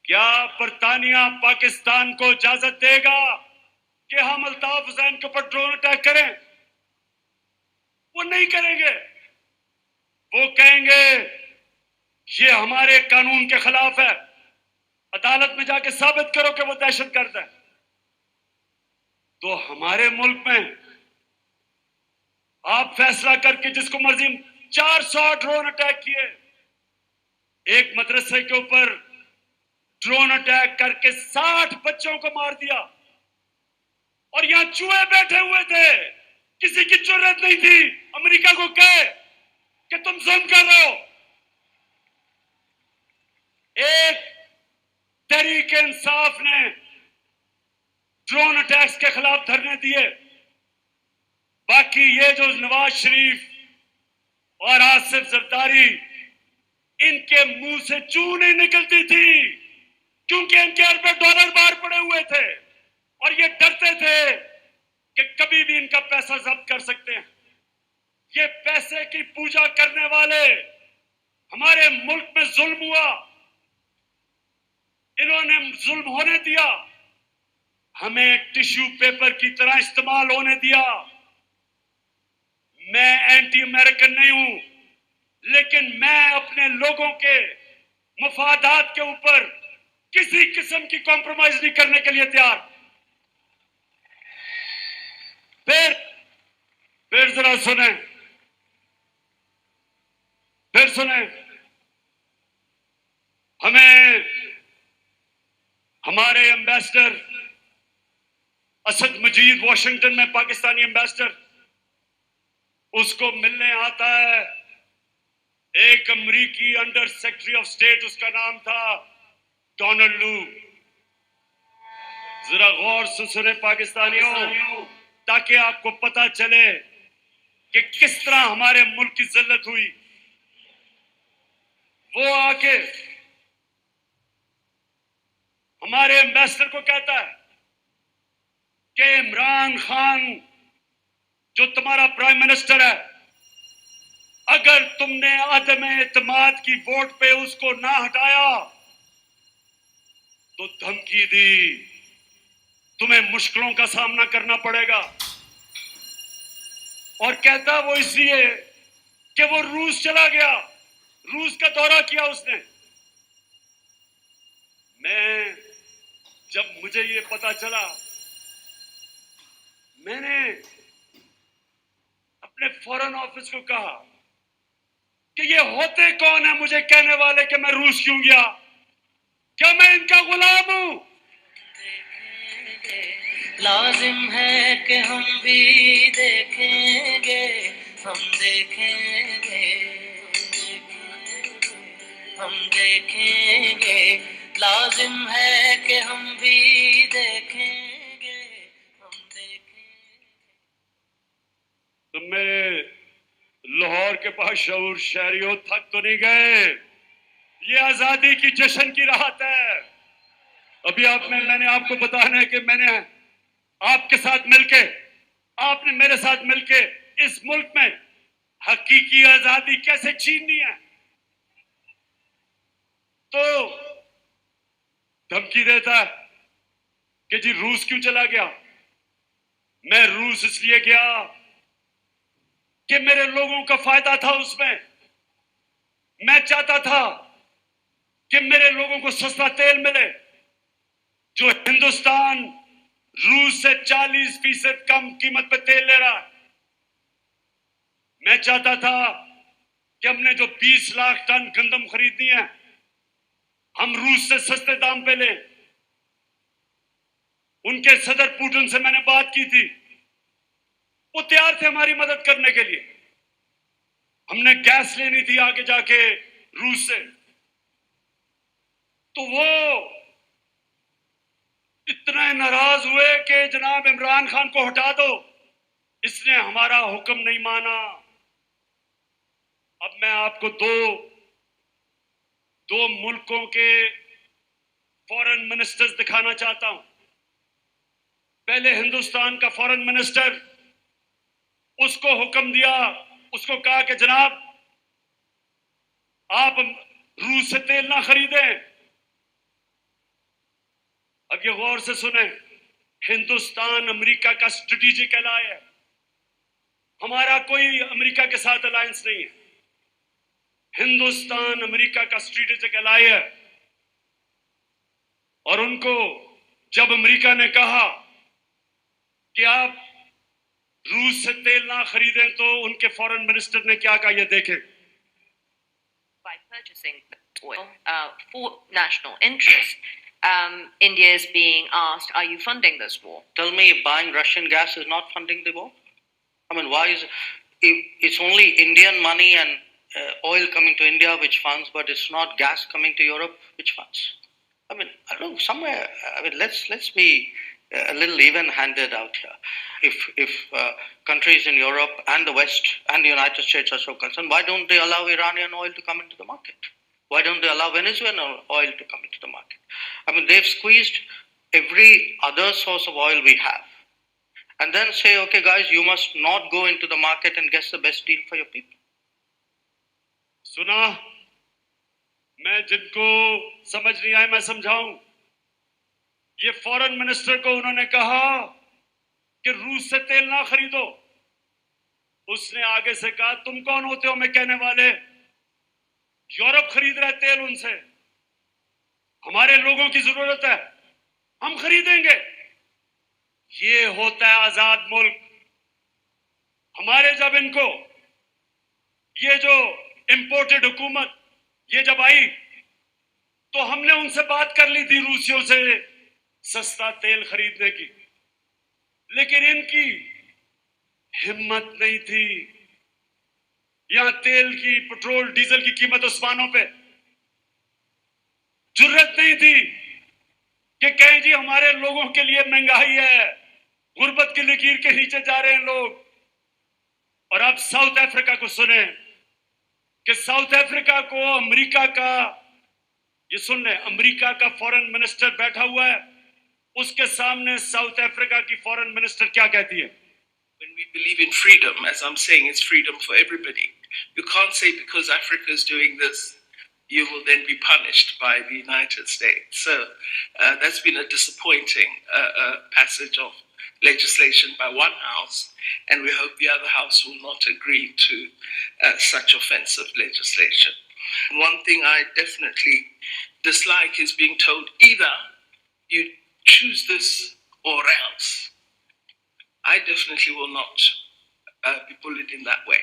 کیا برطانیہ پاکستان کو اجازت دے گا کہ ہم الطاف حسین کے اوپر ڈرون اٹیک کریں؟ وہ نہیں کریں گے. وہ کہیں گے یہ ہمارے قانون کے خلاف ہے, عدالت میں جا کے ثابت کرو کہ وہ دہشت گرد ہے. تو ہمارے ملک میں آپ فیصلہ کر کے جس کو مرضی 400 ڈرون اٹیک کیے, ایک مدرسے کے اوپر ڈرون اٹیک کر کے 60 بچوں کو مار دیا, اور یہاں چوہے بیٹھے ہوئے تھے, کسی کی جرات نہیں تھی امریکہ کو کہے کہ تم ظلم کر رہے ہو. ایک تحریک انصاف نے ڈرون اٹیکس کے خلاف دھرنے دیے, باقی یہ جو نواز شریف اور آصف زرداری ان کے منہ سے چوں نہیں نکلتی تھی کیونکہ ان کے اربوں ڈالر باہر پڑے ہوئے تھے اور یہ ڈرتے تھے کہ کبھی بھی ان کا پیسہ ضبط کر سکتے ہیں. یہ پیسے کی پوجا کرنے والے ہمارے ملک میں ظلم ہوا, انہوں نے ظلم ہونے دیا, ہمیں ٹشو پیپر کی طرح استعمال ہونے دیا. میں اینٹی امریکن نہیں ہوں, لیکن میں اپنے لوگوں کے مفادات کے اوپر کسی قسم کی کمپرومائز نہیں کرنے کے لیے تیار. پھر ذرا سنیں, ہمیں ہمارے ایمبیسڈر اسد مجید واشنگٹن میں پاکستانی ایمبیسڈر, اس کو ملنے آتا ہے ایک امریکی انڈر سیکرٹری آف اسٹیٹ, اس کا نام تھا ڈونلڈ لو. ذرا غور سے سنیں پاکستانیوں, تاکہ آپ کو پتا چلے کہ کس طرح ہمارے ملک کی ذلت ہوئی. وہ آ کے ہمارے ایمبیسڈر کو کہتا ہے کہ عمران خان جو تمہارا پرائم منسٹر ہے, اگر تم نے عدم اعتماد کی ووٹ پہ اس کو نہ ہٹایا تو دھمکی دی تمہیں مشکلوں کا سامنا کرنا پڑے گا، اور کہتا وہ اس لیے کہ وہ روس چلا گیا، روس کا دورہ کیا اس نے۔ میں جب مجھے یہ پتا چلا، میں نے اپنے فورن آفس کو کہا کہ یہ ہوتے کون ہیں مجھے کہنے والے کہ میں روس کیوں گیا؟ کیا میں ان کا غلام ہوں؟ لازم ہے کہ ہم بھی دیکھیں گے، ہم دیکھیں گے، ہم دیکھیں گے، لازم ہے کہ ہم بھی دیکھیں گے، ہم دیکھیں گے۔ تم میرے لاہور کے پاس شعور شہریوں تھک تو نہیں گئے؟ یہ آزادی کی جشن کی راحت ہے۔ ابھی میں نے آپ کو بتانا ہے کہ میں نے آپ کے ساتھ مل کے، آپ نے میرے ساتھ مل کے اس ملک میں حقیقی آزادی کیسے چھیننی ہے۔ تو دھمکی دیتا ہے کہ جی روس کیوں چلا گیا؟ میں روس اس لیے گیا کہ میرے لوگوں کا فائدہ تھا اس میں۔ میں چاہتا تھا کہ میرے لوگوں کو سستا تیل ملے، جو ہندوستان روس سے 40% کم قیمت پہ تیل لے رہا ہے۔ میں چاہتا تھا کہ ہم نے جو 20 لاکھ ٹن گندم خریدنی ہے، ہم روس سے سستے دام پہ لیں۔ ان کے صدر پوٹن سے میں نے بات کی تھی، وہ تیار تھے ہماری مدد کرنے کے لیے۔ ہم نے گیس لینی تھی آگے جا کے روس سے، تو وہ اتنا ناراض ہوئے کہ جناب عمران خان کو ہٹا دو، اس نے ہمارا حکم نہیں مانا۔ اب میں آپ کو دو ملکوں کے فورن منسٹرز دکھانا چاہتا ہوں۔ پہلے ہندوستان کا فورن منسٹر، اس کو حکم دیا، اس کو کہا کہ جناب آپ روس سے تیل نہ خریدیں۔ اب یہ غور سے سنیں، ہندوستان امریکہ کا اسٹریٹجک ایلائی ہے، ہمارا کوئی امریکہ کے ساتھ الائنس نہیں ہے، ہندوستان امریکہ کا اسٹریٹجک ایلائی ہے۔ اور ان کو جب امریکہ نے کہا کہ آپ روس سے تیل نہ خریدیں تو ان کے فورن منسٹر نے کیا کہا، یہ دیکھیں۔ By purchasing oil for national interest, India is being asked, are you funding this war? Tell me, buying Russian gas is not funding the war? I mean, why is it's only Indian money and oil coming to India which funds, but it's not gas coming to Europe which funds? I mean, I don't know, somewhere, I mean, let's be a little even-handed out here. If countries in Europe and the West and the United States are so concerned, why don't they allow Iranian oil to come into the market? Why don't they allow Venezuelan oil to come into the market? I mean, they've squeezed every other source of oil we have. And then say, okay, guys, you must not go into the market and get the best deal for your people. سنا، میں جن کو سمجھ نہیں آئے میں سمجھاؤں۔ یہ فورن minister کو انہوں نے کہا کہ روس سے تیل نہ خریدو۔ اس نے آگے سے کہا تم کون ہوتے ہو میں کہنے والے؟ یورپ خرید رہے تیل ان سے، ہمارے لوگوں کی ضرورت ہے، ہم خریدیں گے۔ یہ ہوتا ہے آزاد ملک۔ ہمارے جب ان کو یہ جو امپورٹڈ حکومت یہ جب آئی تو ہم نے ان سے بات کر لی تھی روسیوں سے سستا تیل خریدنے کی، لیکن ان کی ہمت نہیں تھی۔ یہاں تیل کی، پٹرول ڈیزل کی قیمت آسمانوں پہ، جرت نہیں تھی کہ کہیں جی ہمارے لوگوں کے لیے مہنگائی ہے، غربت کی لکیر کے نیچے جا رہے ہیں لوگ۔ اور اب ساؤتھ افریقہ کو سنیں کہ ساؤتھ افریقہ کو امریکہ کا، یہ سن لیں، امریکہ کا فورن منسٹر بیٹھا ہوا ہے، اس کے سامنے ساؤتھ افریقہ کی فورن منسٹر کیا کہتی ہے؟ When we believe in freedom, as I'm saying, it's freedom for everybody. You can't say because Africa is doing this, you will then be punished by the United States. So that's been a disappointing passage of legislation by one house, and we hope the other house will not agree to such offensive legislation. One thing I definitely dislike is being told either you choose this or else. I definitely will not be bullied in that way.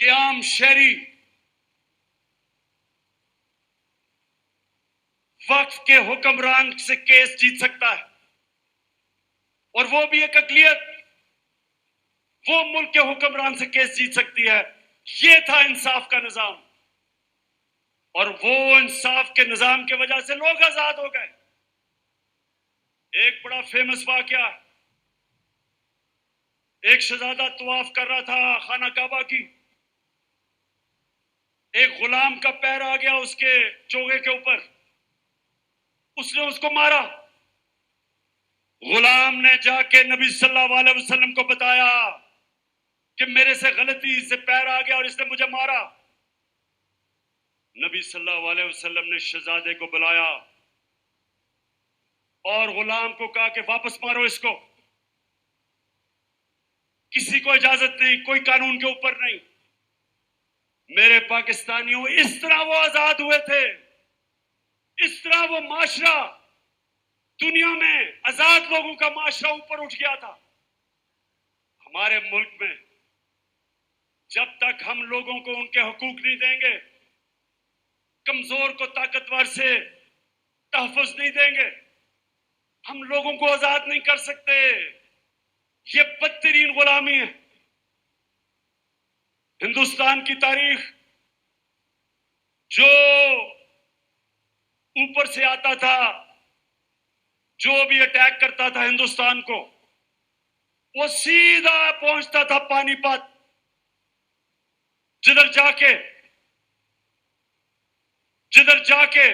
کہ عام شہری وقف کے حکمران سے case جیت سکتا ہے، اور وہ بھی ایک اقلیت وہ ملک کے حکمران سے کیس جیت سکتی ہے. یہ تھا انصاف کا نظام، اور وہ انصاف کے نظام کی وجہ سے لوگ آزاد ہو گئے. ایک بڑا فیمس واقعہ، ایک شہزادہ طواف کر رہا تھا خانہ کعبہ کی، ایک غلام کا پیر آ گیا اس کے چوغے کے اوپر، اس نے اس کو مارا. غلام نے جا کے نبی صلی اللہ علیہ وسلم کو بتایا کہ میرے سے غلطی سے پیر آ گیا اور اس نے مجھے مارا. نبی صلی اللہ علیہ وسلم نے شہزادے کو بلایا اور غلام کو کہا کہ واپس مارو اس کو، کسی کو اجازت نہیں، کوئی قانون کے اوپر نہیں. میرے پاکستانیوں، اس طرح وہ آزاد ہوئے تھے، اس طرح وہ معاشرہ دنیا میں آزاد لوگوں کا معاشرہ اوپر اٹھ گیا تھا. ہمارے ملک میں جب تک ہم لوگوں کو ان کے حقوق نہیں دیں گے، کمزور کو طاقتور سے تحفظ نہیں دیں گے، ہم لوگوں کو آزاد نہیں کر سکتے. یہ بدترین غلامی ہے. ہندوستان کی تاریخ، جو اوپر سے آتا تھا، جو بھی اٹیک کرتا تھا ہندوستان کو، وہ سیدھا پہنچتا تھا پانی پت، جدھر جا کے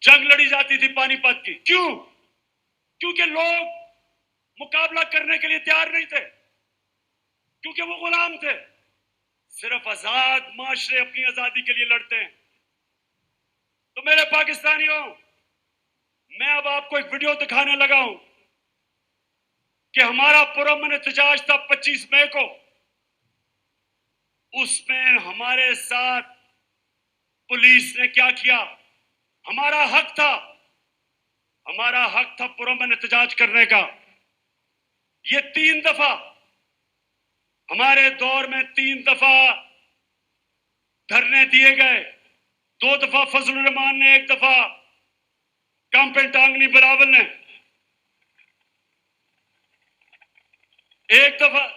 جنگ لڑی جاتی تھی پانی پت کی. کیوں؟ کیونکہ لوگ مقابلہ کرنے کے لیے تیار نہیں تھے، کیونکہ وہ غلام تھے. صرف آزاد معاشرے اپنی آزادی کے لیے لڑتے ہیں. تو میرے پاکستانیوں، میں اب آپ کو ایک ویڈیو دکھانے لگا ہوں کہ ہمارا پرامن احتجاج تھا 25 مئی کو. اس میں ہمارے ساتھ پولیس نے کیا کیا؟ ہمارا حق تھا پرامن احتجاج کرنے کا. یہ 3 دفعہ ہمارے دور میں 3 دفعہ دھرنے دیے گئے. 2 دفعہ فضل الرحمان نے، 1 دفعہ کامپن ٹانگنی بلاول نے،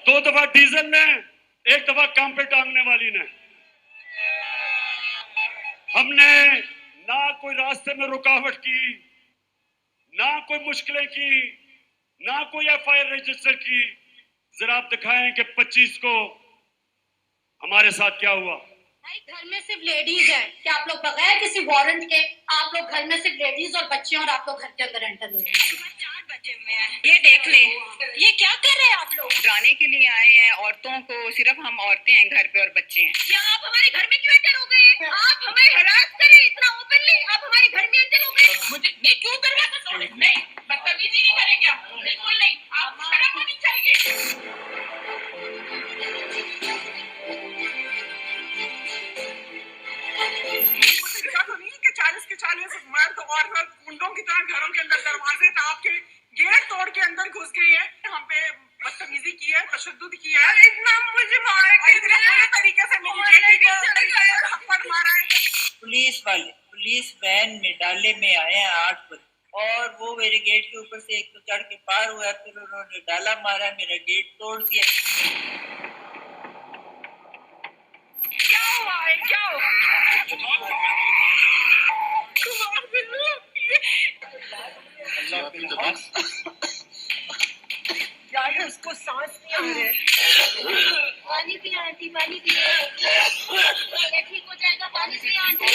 2 دفعہ ڈیزل نے، 1 دفعہ کامپن ٹانگنے والی نے. ہم نے نہ کوئی راستے میں رکاوٹ کی، نہ کوئی مشکلیں کی، نہ کوئی FIR رجسٹر کی. ذرا آپ دکھائیں کہ 25 کو ہمارے ساتھ کیا ہوا. گھر میں صرف لیڈیز ہیں کہ آپ لوگ بغیر کسی وارنٹ کے آپ لوگ گھر میں صرف لیڈیز اور بچے اور آپ لوگ گھر کے اندر انٹر ہوئے ہیں. 4 بجے ہوئے ہیں. یہ دیکھ لیں، یہ کیا کر رہے ہیں آپ لوگ؟ ڈرانے کے لیے آئے ہیں عورتوں کو، صرف ہم عورتیں ہیں گھر پہ اور بچے ہیں. یا آپ ہمارے گھر میں کیوں انٹر ہو گئے ہیں؟ آپ ہمیں ہراس کریں اتنا اوپنلی، آپ ہمارے گھر میں انٹر ہو گئے. مجھے میں کیوں کروا سکتا ہوں؟ نہیں، بدتمیزی نہیں کریں گے آپ، بالکل نہیں. آپ شرم ہونی چاہیے. کہ 40 کے 40 مرد اور گنڈوں کی طرح گھروں کے اندر دروازے آپ کے گیٹ توڑ کے اندر گھس گئی ہے. ہم پہ بدتمیزی کی ہے، تشدد کیا ہے، اتنا مجھے پورے طریقے سے میری بیٹی کو حق مارا ہے. پولیس وین میں ڈالے میں آئے ہیں 8 بجے، اور وہ میرے گیٹ کے اوپر سے ایک تو چڑھ کے پار ہوا، پھر انہوں نے ڈالا مارا، میرا گیٹ توڑ دیا. کیا ہوا ہے؟ کیا ہوا؟ اس کو سانس نہیں آ رہے. پانی پی آنٹی، پانی پی. ٹھیک ہو جائے گا، پانی پی آنٹی.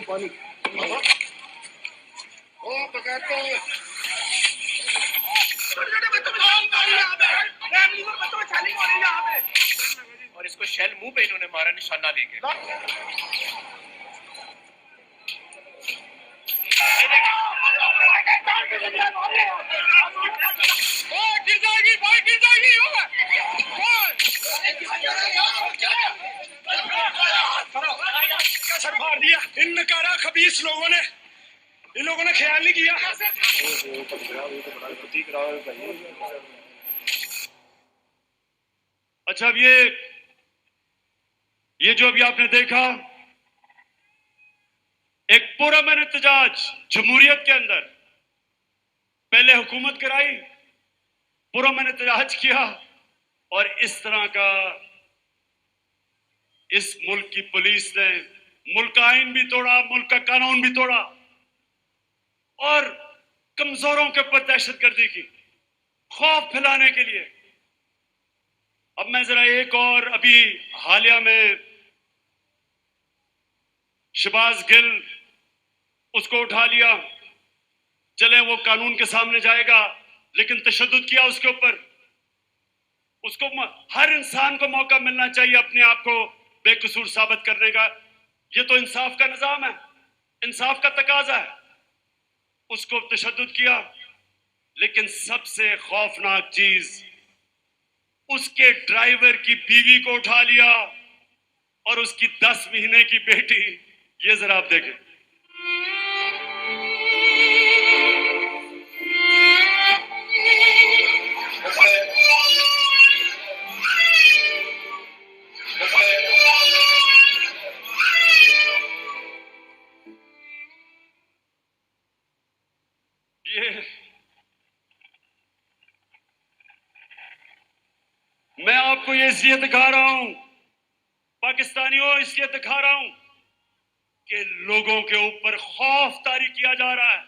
پانی اور اس کو شیل منہ پہ انہوں نے مارا نشانہ لے کے. مار دیا ان نکارا خبیث لوگوں نے. ان لوگوں نے خیال نہیں کیا. اچھا اب یہ جو ابھی آپ نے دیکھا ایک پرامن احتجاج جمہوریت کے اندر، پہلے حکومت کرائی، پرامن احتجاج کیا، اور اس طرح کا اس ملک کی پولیس نے ملک کا آئین بھی توڑا، ملک کا قانون بھی توڑا اور کمزوروں کے اوپر دہشت گردی کی، خوف پھیلانے کے لیے. اب میں ذرا ایک اور ابھی حالیہ میں شہباز گل اس کو اٹھا لیا، چلیں وہ قانون کے سامنے جائے گا، لیکن تشدد کیا اس کے اوپر. اس کو ہر انسان کو موقع ملنا چاہیے اپنے آپ کو بے قصور ثابت کرنے کا. یہ تو انصاف کا نظام ہے، انصاف کا تقاضا ہے. اس کو تشدد کیا، لیکن سب سے خوفناک چیز اس کے ڈرائیور کی بیوی کو اٹھا لیا اور اس کی 10 مہینے کی بیٹی. یہ ذرا آپ دیکھیں. میں آپ کو یہ اس لیے دکھا رہا ہوں، پاکستانیوں اس لیے دکھا رہا ہوں کہ لوگوں کے اوپر خوف طاری کیا جا رہا ہے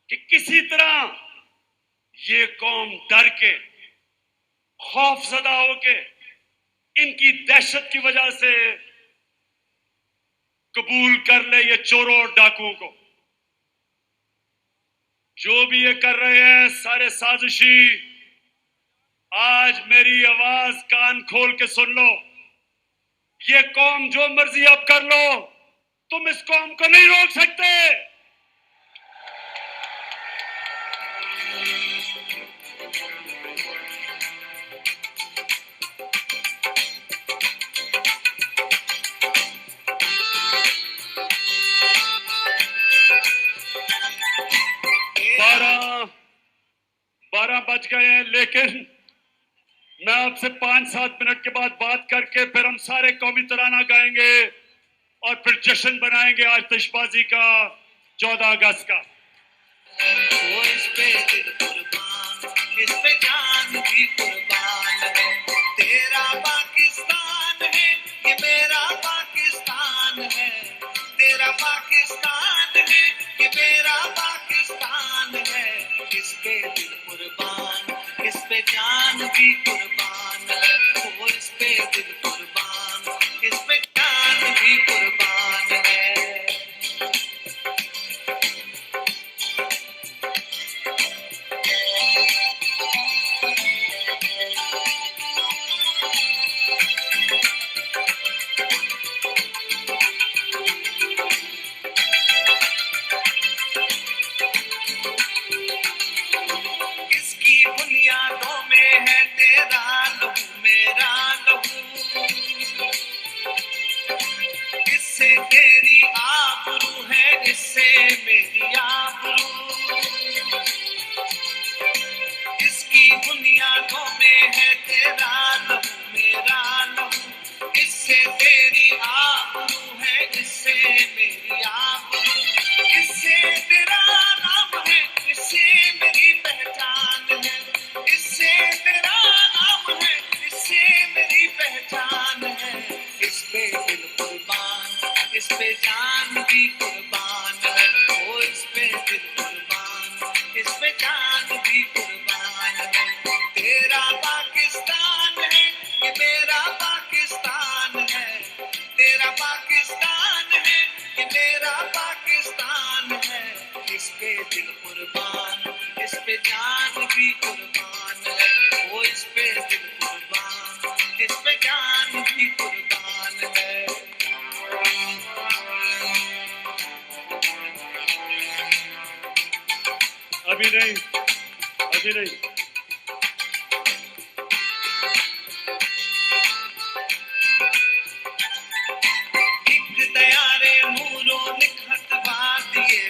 کہ کسی طرح یہ قوم ڈر کے، خوف زدہ ہو کے، ان کی دہشت کی وجہ سے قبول کر لے یہ چوروں اور ڈاکوؤں کو. جو بھی یہ کر رہے ہیں سارے سازشی. آج میری آواز کان کھول کے سن لو، یہ قوم جو مرضی اب کر لو، تم اس قوم کو نہیں روک سکتے. بارہ بج گئے ہیں، لیکن میں آپ سے 5-7 منٹ کے بعد بات کر کے پھر ہم سارے قومی ترانہ گائیں گے اور پھر جشن بنائیں گے آتش بازی کا 14 اگست کا. اس پہ دل قربان، اس پہ جان بھی قربان ہے. تیرا پاکستان ہے، یہ میرا پاکستان ہے. تیرا پاکستان ہے، یہ میرا پاکستان ہے. اس پہ دل قربان، اس پہ جان بھی قربان ہے. وہ اس پہ دل قربان، اس پہ جان بھی قربان ہے. ابھی نہیں. ایک دیارے مورو نکھت بات یہ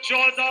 14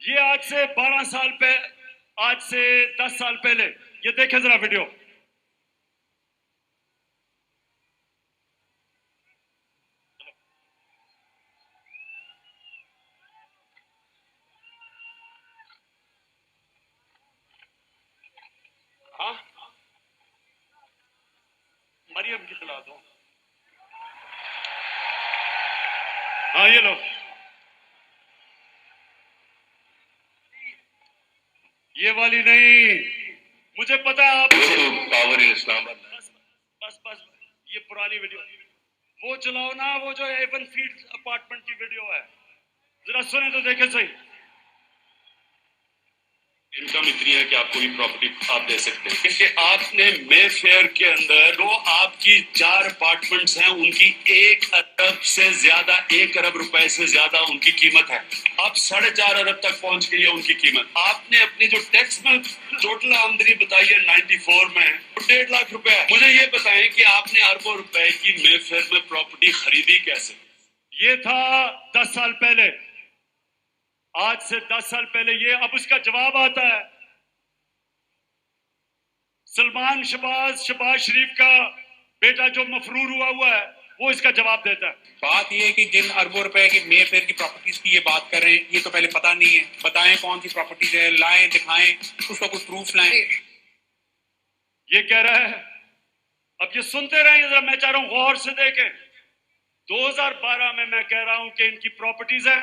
یہ آج سے 10 سال پہلے یہ دیکھیں ذرا ویڈیو. ہاں مریم کی اطلاع دو. ہاں یہ لو. یہ والی نہیں, مجھے پتا ہے آپ پاور ان اسلام آباد. بس یہ پرانی ویڈیو وہ چلاؤ نا, وہ جو ایون فیلڈ اپارٹمنٹ کی ویڈیو ہے, ذرا سنیں تو دیکھیں صحیح. انکم اتنی ہے کہ آپ کوئی پراپرٹی آپ دے سکتے ہیں کہ آپ نے مے فیئر کے اندر جو آپ کی 4 اپارٹمنٹس ہیں ان کی 1 ارب سے زیادہ, 1 ارب روپے سے زیادہ ان کی قیمت ہے. آپ 4.5 ارب تک پہنچ گئی ہے ان کی قیمت. آپ نے اپنی جو ٹیکس میں ٹوٹل آمدنی بتائی ہے 94 میں 1.5 لاکھ روپے ہے. مجھے یہ بتائیں کہ آپ نے اربوں روپے کی مے فیئر میں پراپرٹی خریدی کیسے؟ یہ تھا 10 سال پہلے, آج سے 10 سال پہلے. یہ اب اس کا جواب آتا ہے. سلمان شہباز شریف کا بیٹا جو مفرور ہوا ہے وہ اس کا جواب دیتا ہے. بات یہ ہے کہ جن اربوں روپے کی مے فیئر کی پراپرٹیز کی یہ بات کر رہے ہیں, یہ تو پہلے پتہ نہیں ہے. بتائیں کون سی پراپرٹیز ہے, لائیں دکھائیں, اس کا کوئی پروف لائیں. یہ کہہ رہا ہے, اب یہ سنتے رہیں ذرا, میں چاہ رہا ہوں غور سے دیکھیں. 2012 میں کہہ رہا ہوں کہ ان کی پراپرٹیز ہیں.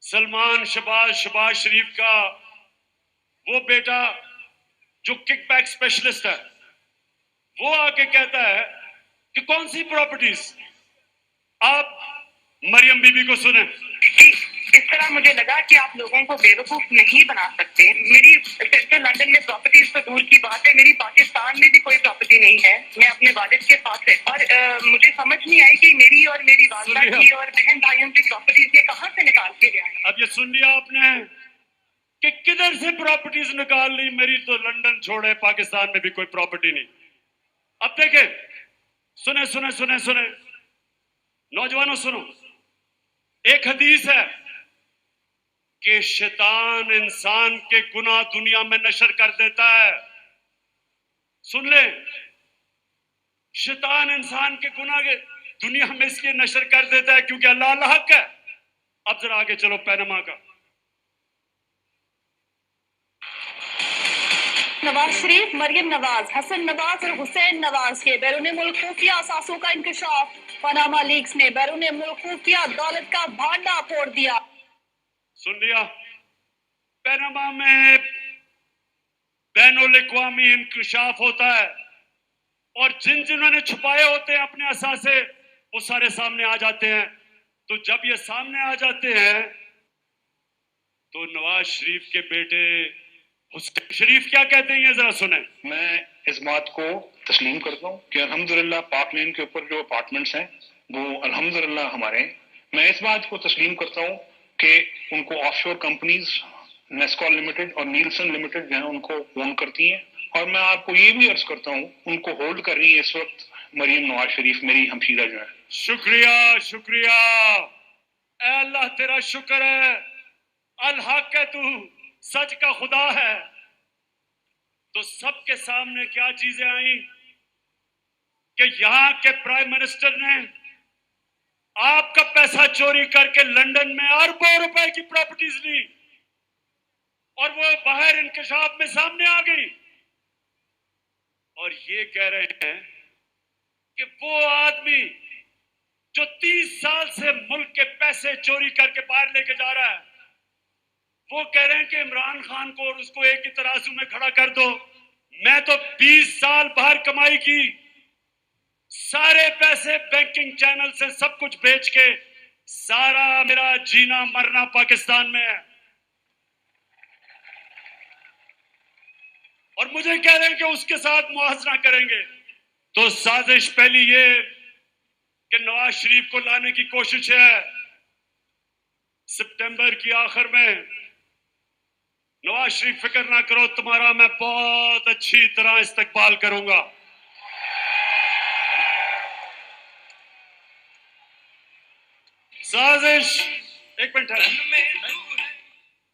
سلمان شہباز شریف کا وہ بیٹا جو کک بیک اسپیشلسٹ ہے, وہ آ کے کہتا ہے کہ کون سی پراپرٹیز. آپ مریم بی بی کو سنیں. اس طرح مجھے لگا کہ آپ لوگوں کو بیوقوف نہیں بنا سکتے. میری سسٹر لندن میں پراپرٹیز تو دور کی بات ہے, میری پاکستان میں بھی کوئی پراپرٹی نہیں ہے. میں اپنے والد کے پاس ہے, اور مجھے سمجھ نہیں آئی کہ میری اور میری والدہ کی اور بہن بھائیوں کی پراپرٹیز یہ کہاں سے نکال کے لے آئے. اب یہ سن لیا آپ نے کہ کدھر سے پراپرٹیز نکال لی. میری تو لندن چھوڑے, پاکستان میں بھی کوئی پراپرٹی نہیں. اب دیکھیں, سنیں نوجوانوں سنو. ایک حدیث ہے کہ شیطان انسان کے گناہ دنیا میں نشر کر دیتا ہے. سن لیں, شیطان انسان کے گناہ کے دنیا میں اس لیے نشر کر دیتا ہے کیونکہ اللہ الحق ہے. اب ذرا آگے چلو پینما کا. نواز شریف, مریم نواز, حسن نواز اور حسین نواز کے بیرون ملک خفیہ اثاثوں کا انکشاف. پاناما لیکس نے بیرون ملک خفیہ دولت کا بھانڈا پھوڑ دیا. سن لیا, پیناما میں بین الاقوامی انکشاف ہوتا ہے, اور جنہوں نے چھپائے ہوتے ہیں اپنے اثاثے وہ سارے سامنے آ جاتے ہیں. تو جب یہ سامنے آ جاتے ہیں تو نواز شریف کے بیٹے حسین شریف کیا کہتے ہیں, یہ ذرا سنیں. میں اس بات کو تسلیم کرتا ہوں کہ الحمدللہ پاک لین کے اوپر جو اپارٹمنٹس ہیں وہ الحمدللہ ہمارے ہیں. میں اس بات کو تسلیم کرتا ہوں کہ ان کو آف شور کمپنیز نیسکول لمیٹڈ اور نیلسن لمیٹڈ جو ہیں ان کو اون کرتی ہیں. اور میں آپ کو یہ بھی عرض کرتا ہوں ان کو ہولڈ کر رہی ہے اس وقت مریم نواز شریف, میری ہمشیرہ جو ہے. شکریہ اے اللہ تیرا شکر ہے. الحق ہے, تو سچ کا خدا ہے. تو سب کے سامنے کیا چیزیں آئیں کہ یہاں کے پرائم منسٹر نے آپ کا پیسہ چوری کر کے لندن میں اربوں روپے کی پراپرٹیز لی, اور وہ باہر انکشاف میں سامنے آ گئی. اور یہ کہہ رہے ہیں کہ وہ آدمی جو 30 سال سے ملک کے پیسے چوری کر کے باہر لے کے جا رہا ہے, وہ کہہ رہے ہیں کہ عمران خان کو اور اس کو ایک ہی ترازو میں کھڑا کر دو. میں تو 20 سال باہر کمائی کی, سارے پیسے بینکنگ چینل سے سب کچھ بیچ کے, سارا میرا جینا مرنا پاکستان میں ہے. اور مجھے کہہ رہے ہیں کہ اس کے ساتھ موازنہ کریں گے. تو سازش پہلی یہ کہ نواز شریف کو لانے کی کوشش ہے. سپٹمبر کی آخر میں نواز شریف فکر نہ کرو, تمہارا میں بہت اچھی طرح استقبال کروں گا. سازش ایک منٹ ہے.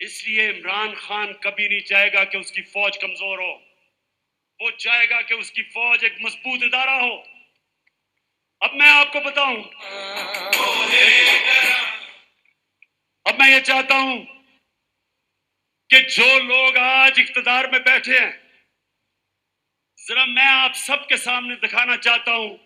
اس لیے عمران خان کبھی نہیں چاہے گا کہ اس کی فوج کمزور ہو، وہ چاہے گا کہ اس کی فوج ایک مضبوط ادارہ ہو۔ اب میں آپ کو بتاؤں، اب میں یہ چاہتا ہوں کہ جو لوگ آج اقتدار میں بیٹھے ہیں، ذرا میں آپ سب کے سامنے دکھانا چاہتا ہوں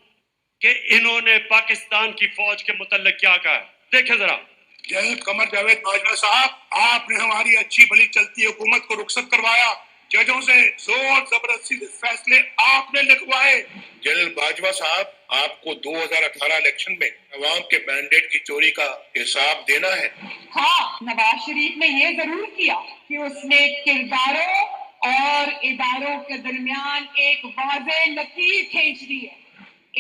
کہ انہوں نے پاکستان کی فوج کے متعلق کیا کہا ہے۔ دیکھیں ذرا۔ جنرل قمر جاوید باجوہ صاحب، آپ نے ہماری اچھی بھلی چلتی حکومت کو رخصت کروایا، ججوں سے زور زبردستی سے فیصلے آپ نے لکھوائے۔ جنرل باجوہ صاحب، آپ کو 2018 الیکشن میں عوام کے مینڈیٹ کی چوری کا حساب دینا ہے۔ ہاں، نواز شریف نے یہ ضرور کیا کہ اس نے کرداروں اور اداروں کے درمیان ایک واضح لکیر کھینچ دی ہے۔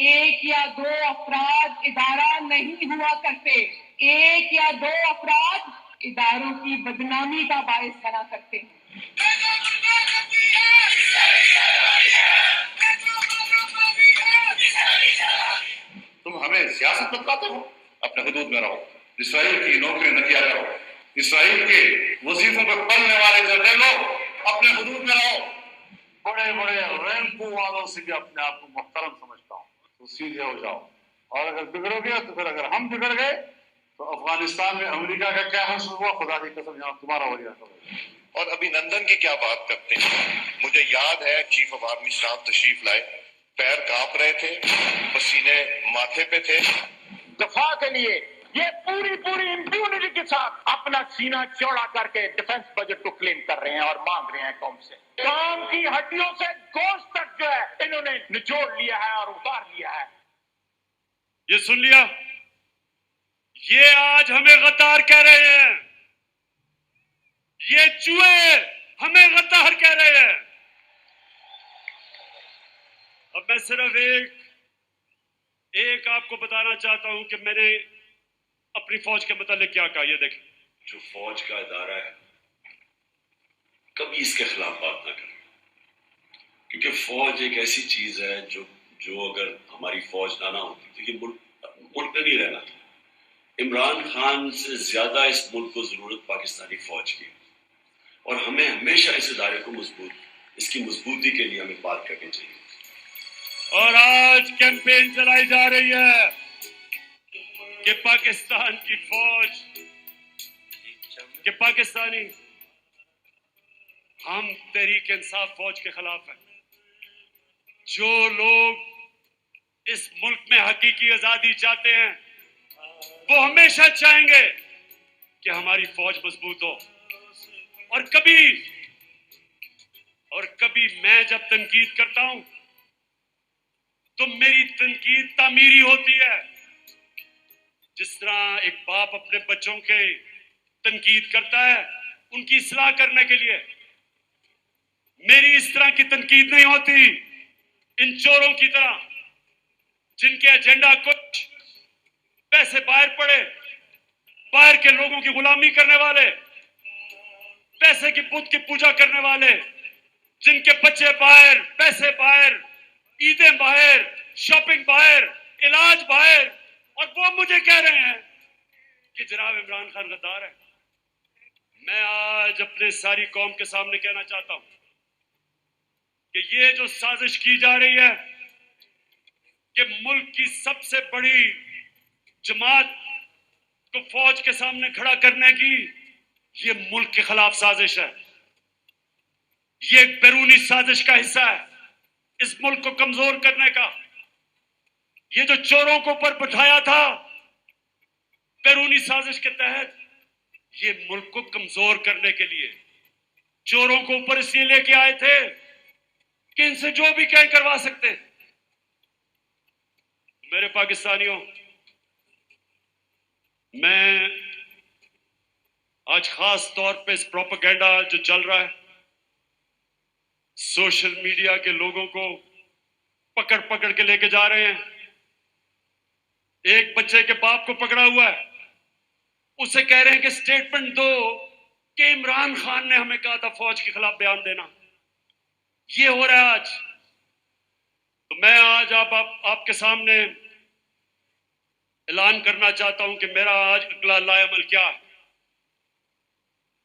ایک یا دو افراد ادارہ نہیں ہوا کرتے، ایک یا دو افراد اداروں کی بدنامی کا باعث بنا کرتے ہیں۔ تم ہمیں سیاست بتاتے ہو، اپنے حدود میں رہو، اسرائیل کی نوکری نہ کیا کرو، اسرائیل کے وظیفوں پہ پڑھنے والے جنرلوں اپنے حدود میں رہو۔ بڑے بڑے رینکوں والوں سے بھی اپنے آپ کو محترم سمجھتا ہوں، تو سیدھے ہو جاؤ، اور اگر بگڑو گے تو پھر اگر ہم بگڑ گئے تو افغانستان میں امریکہ کا کیا حشر ہوا، خدا کی قسم یہاں تمہارا ہو جائے۔ اور ابھی نندن کی کیا بات کرتے ہیں؟ مجھے یاد ہے چیف آف آرمی اسٹاف تشریف لائے، پیر کانپ رہے تھے، پسینے ماتھے پہ تھے۔ دفاع کے لیے یہ پوری امپیونٹی کے ساتھ اپنا سینہ چوڑا کر کے ڈیفنس بجٹ کو کلیم کر رہے ہیں اور مانگ رہے ہیں قوم سے۔ کام کی ہڈیوں سے گوشت تک جو ہے انہوں نے نچوڑ لیا ہے اور اتار لیا ہے۔ یہ سن لیا، یہ آج ہمیں غدار کہہ رہے ہیں، یہ چوہے ہمیں غدار کہہ رہے ہیں۔ اب میں صرف ایک آپ کو بتانا چاہتا ہوں کہ میں نے اپنی فوج کے متعلق کیا کہا۔ یہ دیکھیں، جو فوج کا ادارہ ہے کبھی اس کے خلاف بات نہ کریں، کیونکہ فوج ایک ایسی چیز ہے جو اگر ہماری فوج نہ ہوتی تو یہ ملک نہیں رہنا تھا۔ عمران خان سے زیادہ اس ملک کو ضرورت پاکستانی فوج کی، اور ہمیں ہمیشہ اس ادارے کو اس کی مضبوطی کے لیے ہمیں بات کرنی چاہیے۔ اور آج کیمپین چلائی جا رہی ہے کہ پاکستان کی فوج، کہ پاکستانی، ہم تحریک انصاف فوج کے خلاف ہیں۔ جو لوگ اس ملک میں حقیقی آزادی چاہتے ہیں وہ ہمیشہ چاہیں گے کہ ہماری فوج مضبوط ہو، اور کبھی میں جب تنقید کرتا ہوں تو میری تنقید تعمیری ہوتی ہے، جس طرح ایک باپ اپنے بچوں کے تنقید کرتا ہے ان کی اصلاح کرنے کے لیے۔ میری اس طرح کی تنقید نہیں ہوتی ان چوروں کی طرح، جن کے ایجنڈا کچھ پیسے باہر پڑے، باہر کے لوگوں کی غلامی کرنے والے، پیسے کی بت کی پوجا کرنے والے، جن کے بچے باہر، پیسے باہر، عیدیں باہر، شاپنگ باہر، علاج باہر، اور وہ مجھے کہہ رہے ہیں کہ جناب عمران خان غدار ہے۔ میں آج اپنے ساری قوم کے سامنے کہنا چاہتا ہوں کہ یہ جو سازش کی جا رہی ہے کہ ملک کی سب سے بڑی جماعت کو فوج کے سامنے کھڑا کرنے کی، یہ ملک کے خلاف سازش ہے، یہ ایک بیرونی سازش کا حصہ ہے اس ملک کو کمزور کرنے کا۔ یہ جو چوروں کو اوپر بٹھایا تھا بیرونی سازش کے تحت، یہ ملک کو کمزور کرنے کے لیے چوروں کو اوپر اس لیے لے کے آئے تھے کہ ان سے جو بھی کہیں کروا سکتے۔ میرے پاکستانیوں، میں آج خاص طور پہ اس پروپیگنڈا جو چل رہا ہے، سوشل میڈیا کے لوگوں کو پکڑ پکڑ کے لے کے جا رہے ہیں۔ ایک بچے کے باپ کو پکڑا ہوا ہے، اسے کہہ رہے ہیں کہ سٹیٹمنٹ دو کہ عمران خان نے ہمیں کہا تھا فوج کے خلاف بیان دینا۔ یہ ہو رہا ہے آج۔ تو میں آج آپ کے سامنے اعلان کرنا چاہتا ہوں کہ میرا آج اگلا لائے عمل کیا ہے۔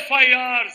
FIRs,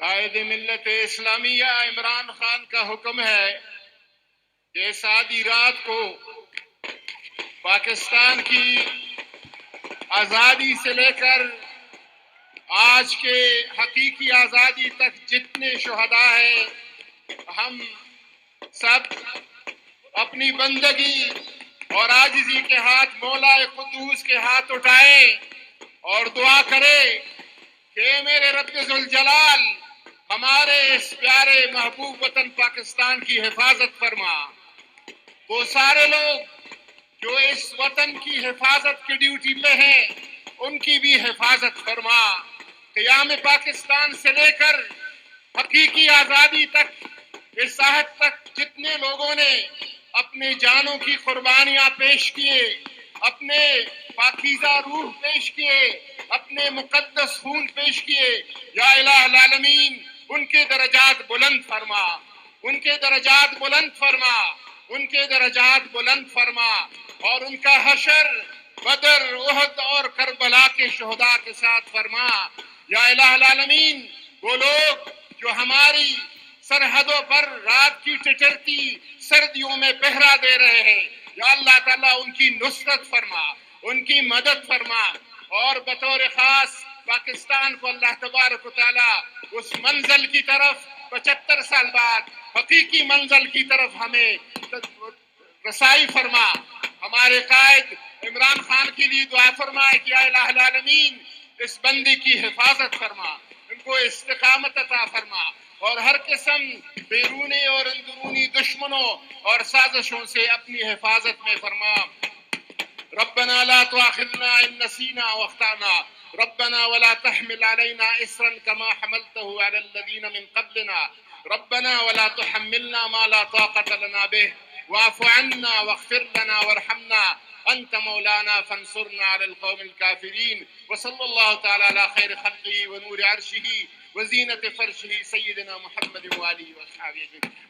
قائد ملت اسلامیہ عمران خان کا حکم ہے کہ اس آدھی رات کو پاکستان کی آزادی سے لے کر آج کے حقیقی آزادی تک جتنے شہداء ہیں ہم سب اپنی بندگی اور عاجزی کے ہاتھ مولا قدوس کے ہاتھ اٹھائیں اور دعا کرے کہ میرے رب ذوالجلال ہمارے اس پیارے محبوب وطن پاکستان کی حفاظت فرما. وہ سارے لوگ جو اس وطن کی حفاظت کی ڈیوٹی پہ ہیں ان کی بھی حفاظت فرما. قیام پاکستان سے لے کر حقیقی آزادی تک اس عہد تک جتنے لوگوں نے اپنے جانوں کی قربانیاں پیش کیے، اپنے پاکیزہ روح پیش کیے، اپنے مقدس خون پیش کیے، یا الہ العالمین ان کے درجات بلند فرما، ان کے درجات بلند فرما، ان کے درجات بلند فرما، اور ان کا حشر بدر، احد اور کربلا کے شہداء کے ساتھ فرما. یا الہ العالمین وہ لوگ جو ہماری سرحدوں پر رات کی ٹٹرتی سردیوں میں پہرا دے رہے ہیں، یا اللہ تعالیٰ ان کی نصرت فرما، ان کی مدد فرما، اور بطور خاص پاکستان کو اللہ تبارک و تعالیٰ اس منزل کی طرف 75 سال بعد حقیقی منزل کی طرف ہمیں رسائی فرما. ہمارے قائد عمران خان کے لیے دعا فرمائے کہ یا الہ العالمین اس بندے کی حفاظت فرما، ان کو استقامت عطا فرما، اور ہر قسم بیرونی اور اندرونی دشمنوں اور سازشوں سے اپنی حفاظت میں فرما. ربنا لا تؤاخذنا ان نسينا واخطأنا ربنا ولا تحمل علينا إصرا كما حملته على الذين من قبلنا ربنا ولا تحملنا ما لا طاقة لنا به واعف عنا واغفر لنا وارحمنا أنت مولانا فانصرنا على القوم الكافرين. وصلى الله تعالى على خير خلقه ونور عرشه وزينة فرشه سيدنا محمد وآله وأصحابه أجمعين.